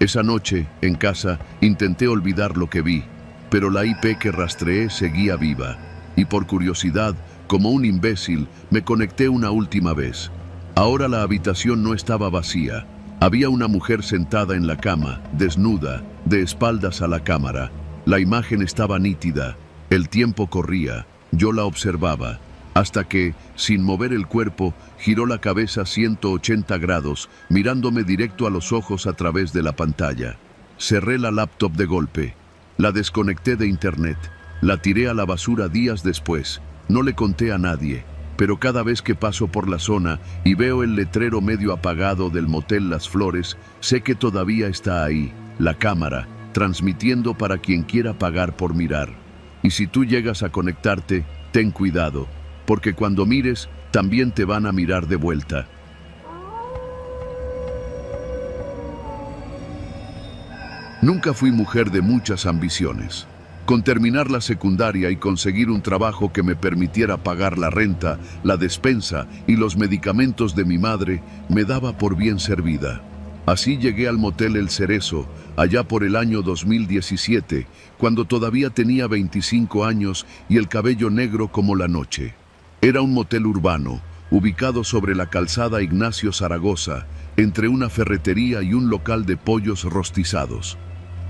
S1: Esa noche, en casa, intenté olvidar lo que vi, pero la IP que rastreé seguía viva. Y por curiosidad, como un imbécil, me conecté una última vez. Ahora la habitación no estaba vacía. Había una mujer sentada en la cama, desnuda, de espaldas a la cámara. La imagen estaba nítida. El tiempo corría. Yo la observaba, hasta que, sin mover el cuerpo, giró la cabeza 180 grados, mirándome directo a los ojos a través de la pantalla. Cerré la laptop de golpe. La desconecté de internet. La tiré a la basura días después. No le conté a nadie. Pero cada vez que paso por la zona y veo el letrero medio apagado del motel Las Flores, sé que todavía está ahí, la cámara, transmitiendo para quien quiera pagar por mirar. Y si tú llegas a conectarte, ten cuidado, porque cuando mires, también te van a mirar de vuelta. Nunca fui mujer de muchas ambiciones. Con terminar la secundaria y conseguir un trabajo que me permitiera pagar la renta, la despensa y los medicamentos de mi madre, me daba por bien servida. Así llegué al motel El Cerezo, allá por el año 2017, cuando todavía tenía 25 años y el cabello negro como la noche. Era un motel urbano, ubicado sobre la calzada Ignacio Zaragoza, entre una ferretería y un local de pollos rostizados.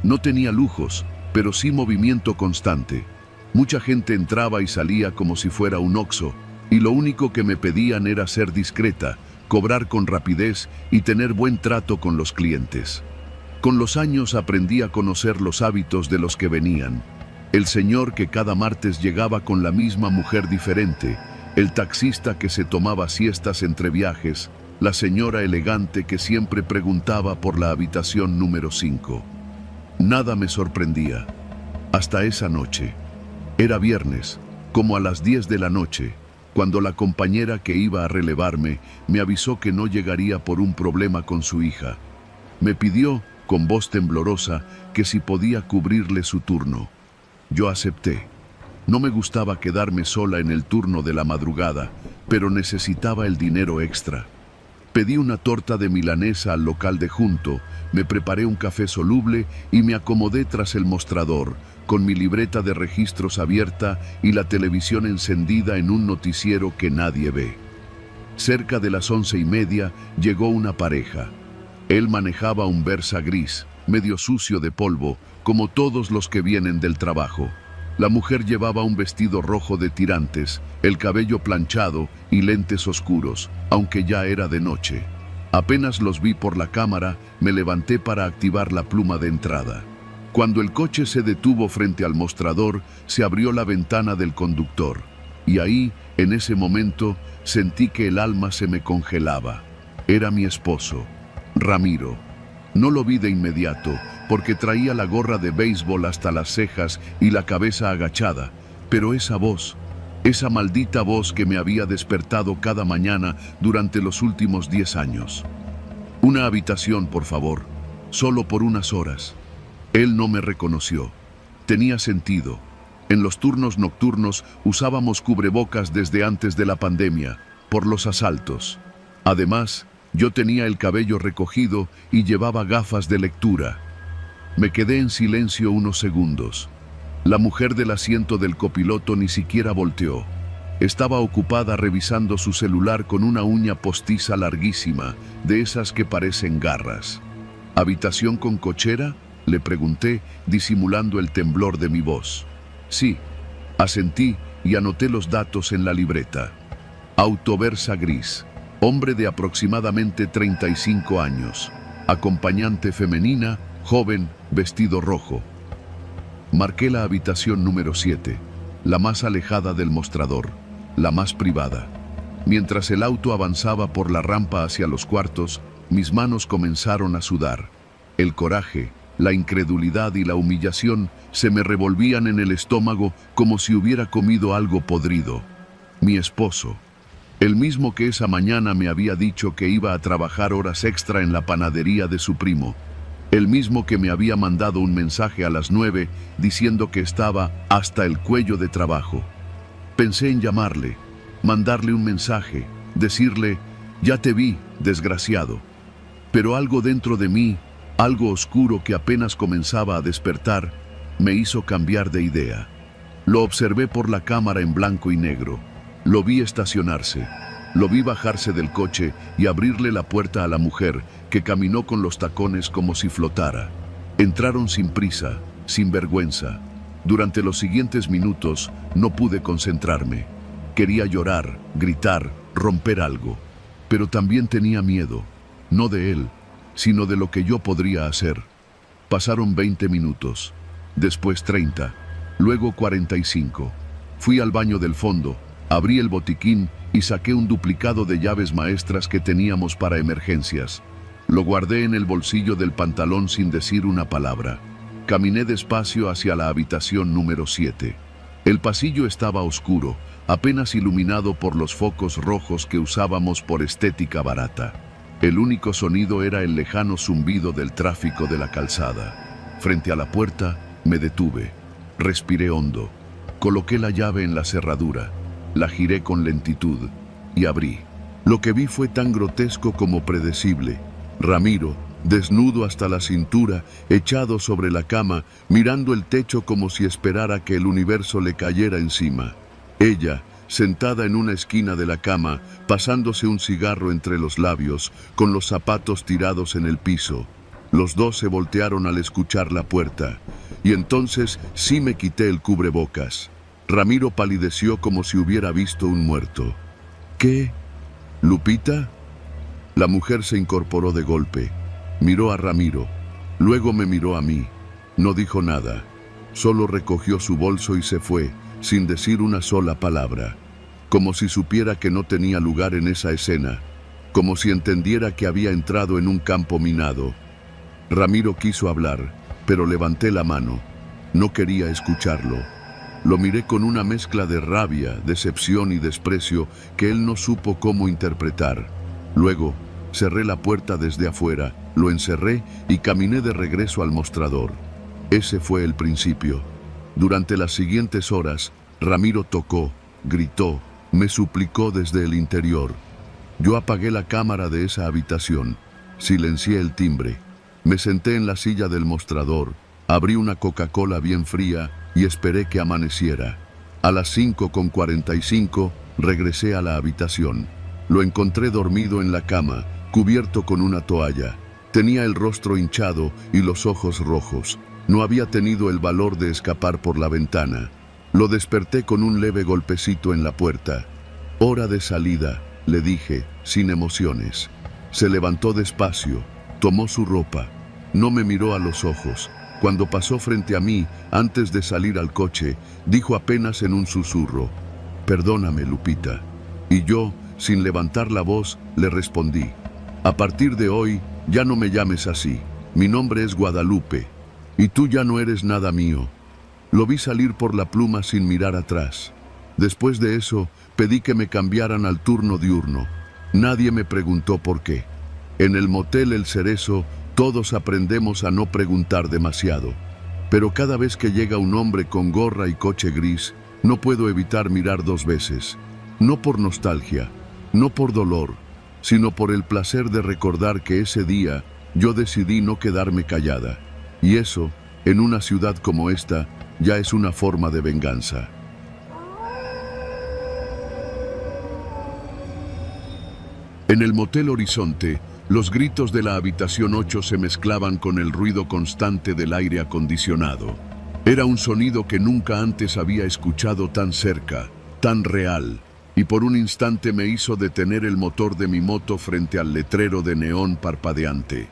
S1: No tenía lujos, pero sí movimiento constante. Mucha gente entraba y salía como si fuera un Oxxo, y lo único que me pedían era ser discreta, cobrar con rapidez y tener buen trato con los clientes. Con los años aprendí a conocer los hábitos de los que venían. El señor que cada martes llegaba con la misma mujer diferente, el taxista que se tomaba siestas entre viajes, la señora elegante que siempre preguntaba por la habitación número 5. Nada me sorprendía, hasta esa noche. Era viernes, como a las 10 de la noche, cuando la compañera que iba a relevarme me avisó que no llegaría por un problema con su hija. Me pidió, con voz temblorosa, que si podía cubrirle su turno. Yo acepté. No me gustaba quedarme sola en el turno de la madrugada, pero necesitaba el dinero extra. Pedí una torta de milanesa al local de junto, me preparé un café soluble y me acomodé tras el mostrador, con mi libreta de registros abierta y la televisión encendida en un noticiero que nadie ve. Cerca de las 11:30 llegó una pareja. Él manejaba un Versa gris, medio sucio de polvo, como todos los que vienen del trabajo. La mujer llevaba un vestido rojo de tirantes, el cabello planchado y lentes oscuros, aunque ya era de noche. Apenas los vi por la cámara, me levanté para activar la pluma de entrada. Cuando el coche se detuvo frente al mostrador, se abrió la ventana del conductor. Y ahí, en ese momento, sentí que el alma se me congelaba. Era mi esposo, Ramiro. No lo vi de inmediato, porque traía la gorra de béisbol hasta las cejas y la cabeza agachada, pero esa voz, esa maldita voz que me había despertado cada mañana durante los últimos 10 años. Una habitación, por favor, solo por unas horas. Él no me reconoció. Tenía sentido. En los turnos nocturnos usábamos cubrebocas desde antes de la pandemia, por los asaltos. Además, Yo tenía el cabello recogido y llevaba gafas de lectura. Me quedé en silencio unos segundos. La mujer del asiento del copiloto ni siquiera volteó. Estaba ocupada revisando su celular con una uña postiza larguísima, de esas que parecen garras. ¿Habitación con cochera?, le pregunté, disimulando el temblor de mi voz. Sí, asentí y anoté los datos en la libreta. Autoversa gris, hombre de aproximadamente 35 años, acompañante femenina, joven, vestido rojo. Marqué la habitación número 7, la más alejada del mostrador, la más privada. Mientras el auto avanzaba por la rampa hacia los cuartos, mis manos comenzaron a sudar. El coraje, la incredulidad y la humillación se me revolvían en el estómago como si hubiera comido algo podrido. Mi esposo, el mismo que esa mañana me había dicho que iba a trabajar horas extra en la panadería de su primo, el mismo que me había mandado un mensaje a las 9 diciendo que estaba hasta el cuello de trabajo. Pensé en llamarle, mandarle un mensaje, decirle, ya te vi, desgraciado. Pero algo dentro de mí, algo oscuro que apenas comenzaba a despertar, me hizo cambiar de idea. Lo observé por la cámara en blanco y negro. Lo vi estacionarse. Lo vi bajarse del coche y abrirle la puerta a la mujer, que caminó con los tacones como si flotara. Entraron sin prisa, sin vergüenza. Durante los siguientes minutos no pude concentrarme. Quería llorar, gritar, romper algo. Pero también tenía miedo, no de él, sino de lo que yo podría hacer. Pasaron 20 minutos, después 30, luego 45. Fui al baño del fondo, abrí el botiquín y saqué un duplicado de llaves maestras que teníamos para emergencias. Lo guardé en el bolsillo del pantalón sin decir una palabra. Caminé despacio hacia la habitación número 7. El pasillo estaba oscuro, apenas iluminado por los focos rojos que usábamos por estética barata. El único sonido era el lejano zumbido del tráfico de la calzada. Frente a la puerta, me detuve. Respiré hondo. Coloqué la llave en la cerradura. La giré con lentitud y abrí. Lo que vi fue tan grotesco como predecible. Ramiro, desnudo hasta la cintura, echado sobre la cama, mirando el techo como si esperara que el universo le cayera encima. Ella, sentada en una esquina de la cama, pasándose un cigarro entre los labios, con los zapatos tirados en el piso. Los dos se voltearon al escuchar la puerta, y entonces sí me quité el cubrebocas. Ramiro palideció como si hubiera visto un muerto. ¿Qué? ¿Lupita? La mujer se incorporó de golpe. Miró a Ramiro, luego me miró a mí. No dijo nada, solo recogió su bolso y se fue, sin decir una sola palabra. Como si supiera que no tenía lugar en esa escena, como si entendiera que había entrado en un campo minado. Ramiro quiso hablar, pero levanté la mano. No quería escucharlo. Lo miré con una mezcla de rabia, decepción y desprecio que él no supo cómo interpretar. Luego, cerré la puerta desde afuera, lo encerré y caminé de regreso al mostrador. Ese fue el principio. Durante las siguientes horas, Ramiro tocó, gritó, me suplicó desde el interior. Yo apagué la cámara de esa habitación, silencié el timbre, me senté en la silla del mostrador, abrí una Coca-Cola bien fría y esperé que amaneciera. A las 5:45 regresé a la habitación. Lo encontré dormido en la cama, cubierto con una toalla. Tenía el rostro hinchado y los ojos rojos. No había tenido el valor de escapar por la ventana. Lo desperté con un leve golpecito en la puerta. Hora de salida, le dije, sin emociones. Se levantó despacio, tomó su ropa. No me miró a los ojos. Cuando pasó frente a mí, antes de salir al coche, dijo apenas en un susurro, «Perdóname, Lupita». Y yo, sin levantar la voz, le respondí, «A partir de hoy, ya no me llames así. Mi nombre es Guadalupe, y tú ya no eres nada mío». Lo vi salir por la pluma sin mirar atrás. Después de eso, pedí que me cambiaran al turno diurno. Nadie me preguntó por qué. En el motel El Cerezo, todos aprendemos a no preguntar demasiado. Pero cada vez que llega un hombre con gorra y coche gris, no puedo evitar mirar dos veces. No por nostalgia, no por dolor, sino por el placer de recordar que ese día yo decidí no quedarme callada. Y eso, en una ciudad como esta, ya es una forma de venganza. En el Motel Horizonte, los gritos de la habitación 8 se mezclaban con el ruido constante del aire acondicionado. Era un sonido que nunca antes había escuchado tan cerca, tan real, y por un instante me hizo detener el motor de mi moto frente al letrero de neón parpadeante.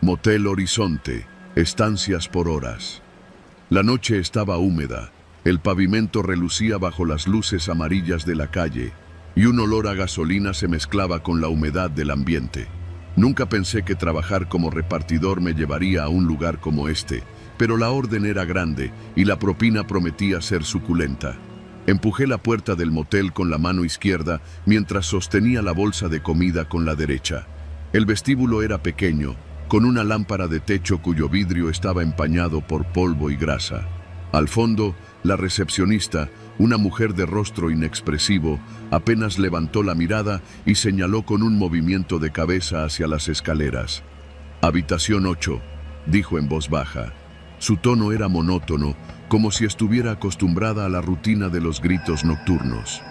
S1: Motel Horizonte, estancias por horas. La noche estaba húmeda, el pavimento relucía bajo las luces amarillas de la calle, y un olor a gasolina se mezclaba con la humedad del ambiente. Nunca pensé que trabajar como repartidor me llevaría a un lugar como este, pero la orden era grande y la propina prometía ser suculenta. Empujé la puerta del motel con la mano izquierda mientras sostenía la bolsa de comida con la derecha. El vestíbulo era pequeño, con una lámpara de techo cuyo vidrio estaba empañado por polvo y grasa. Al fondo, la recepcionista, una mujer de rostro inexpresivo, apenas levantó la mirada y señaló con un movimiento de cabeza hacia las escaleras. «Habitación 8», dijo en voz baja. Su tono era monótono, como si estuviera acostumbrada a la rutina de los gritos nocturnos.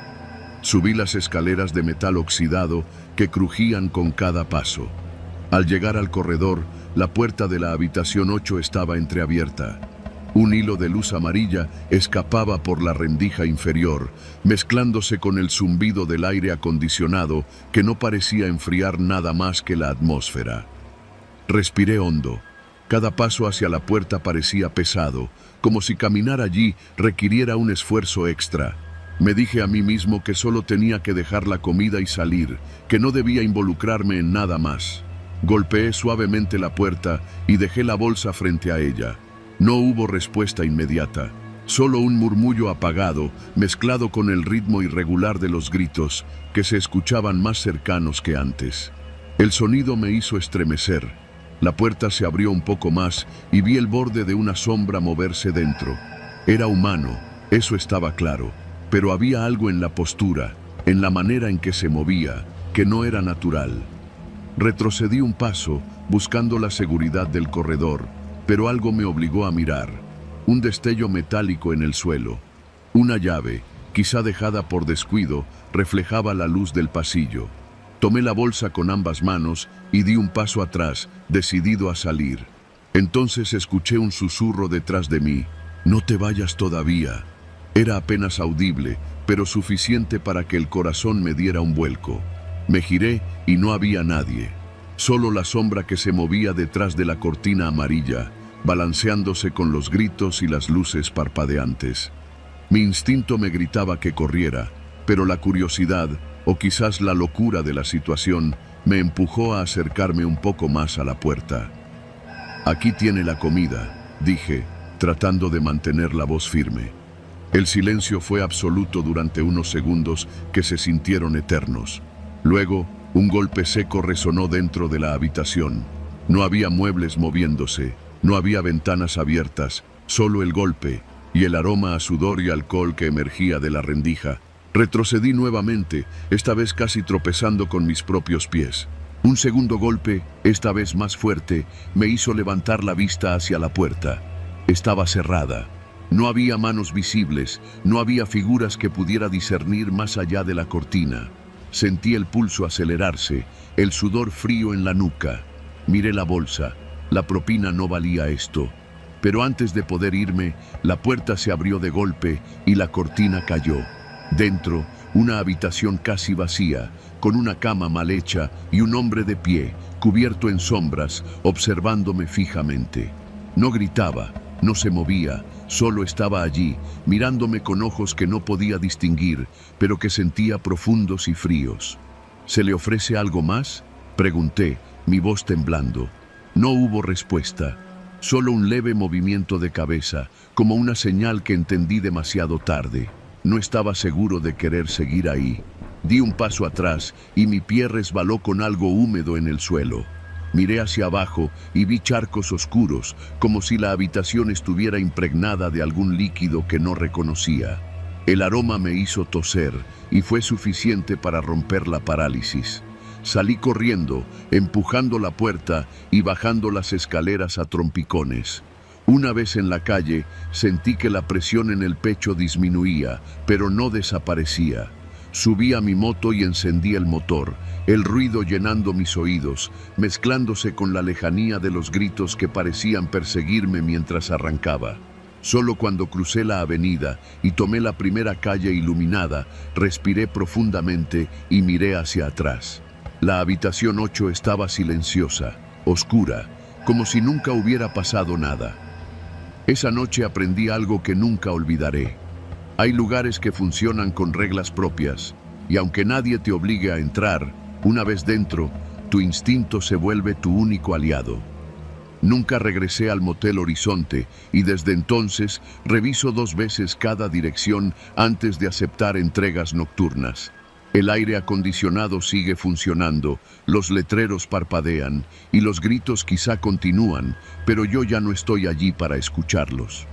S1: Subí las escaleras de metal oxidado que crujían con cada paso. Al llegar al corredor, la puerta de la habitación 8 estaba entreabierta. Un hilo de luz amarilla escapaba por la rendija inferior, mezclándose con el zumbido del aire acondicionado que no parecía enfriar nada más que la atmósfera. Respiré hondo. Cada paso hacia la puerta parecía pesado, como si caminar allí requiriera un esfuerzo extra. Me dije a mí mismo que solo tenía que dejar la comida y salir, que no debía involucrarme en nada más. Golpeé suavemente la puerta y dejé la bolsa frente a ella. No hubo respuesta inmediata, solo un murmullo apagado mezclado con el ritmo irregular de los gritos que se escuchaban más cercanos que antes. El sonido me hizo estremecer. La puerta se abrió un poco más y vi el borde de una sombra moverse dentro. Era humano, eso estaba claro, pero había algo en la postura, en la manera en que se movía, que no era natural. Retrocedí un paso, buscando la seguridad del corredor, pero algo me obligó a mirar. Un destello metálico en el suelo. Una llave, quizá dejada por descuido, reflejaba la luz del pasillo. Tomé la bolsa con ambas manos y di un paso atrás, decidido a salir. Entonces escuché un susurro detrás de mí. «No te vayas todavía». Era apenas audible, pero suficiente para que el corazón me diera un vuelco. Me giré y no había nadie. Solo la sombra que se movía detrás de la cortina amarilla, balanceándose con los gritos y las luces parpadeantes. Mi instinto me gritaba que corriera, pero la curiosidad, o quizás la locura de la situación, me empujó a acercarme un poco más a la puerta. «Aquí tiene la comida», dije, tratando de mantener la voz firme. El silencio fue absoluto durante unos segundos que se sintieron eternos. Luego, un golpe seco resonó dentro de la habitación. No había muebles moviéndose, no había ventanas abiertas, solo el golpe y el aroma a sudor y alcohol que emergía de la rendija. Retrocedí nuevamente, esta vez casi tropezando con mis propios pies. Un segundo golpe, esta vez más fuerte, me hizo levantar la vista hacia la puerta. Estaba cerrada. No había manos visibles, no había figuras que pudiera discernir más allá de la cortina. Sentí el pulso acelerarse, el sudor frío en la nuca. Miré la bolsa. La propina no valía esto. Pero antes de poder irme, la puerta se abrió de golpe y la cortina cayó. Dentro, una habitación casi vacía, con una cama mal hecha y un hombre de pie, cubierto en sombras, observándome fijamente. No gritaba, no se movía, solo estaba allí, mirándome con ojos que no podía distinguir, pero que sentía profundos y fríos. ¿Se le ofrece algo más?, pregunté, mi voz temblando. No hubo respuesta, solo un leve movimiento de cabeza, como una señal que entendí demasiado tarde. No estaba seguro de querer seguir ahí. Di un paso atrás y mi pie resbaló con algo húmedo en el suelo. Miré hacia abajo y vi charcos oscuros, como si la habitación estuviera impregnada de algún líquido que no reconocía. El aroma me hizo toser y fue suficiente para romper la parálisis. Salí corriendo, empujando la puerta y bajando las escaleras a trompicones. Una vez en la calle, sentí que la presión en el pecho disminuía, pero no desaparecía. Subí a mi moto y encendí el motor, el ruido llenando mis oídos, mezclándose con la lejanía de los gritos que parecían perseguirme mientras arrancaba. Solo cuando crucé la avenida y tomé la primera calle iluminada, respiré profundamente y miré hacia atrás. La habitación 8 estaba silenciosa, oscura, como si nunca hubiera pasado nada. Esa noche aprendí algo que nunca olvidaré. Hay lugares que funcionan con reglas propias, y aunque nadie te obligue a entrar, una vez dentro, tu instinto se vuelve tu único aliado. Nunca regresé al Motel Horizonte y desde entonces reviso 2 veces cada dirección antes de aceptar entregas nocturnas. El aire acondicionado sigue funcionando, los letreros parpadean y los gritos quizá continúan, pero yo ya no estoy allí para escucharlos.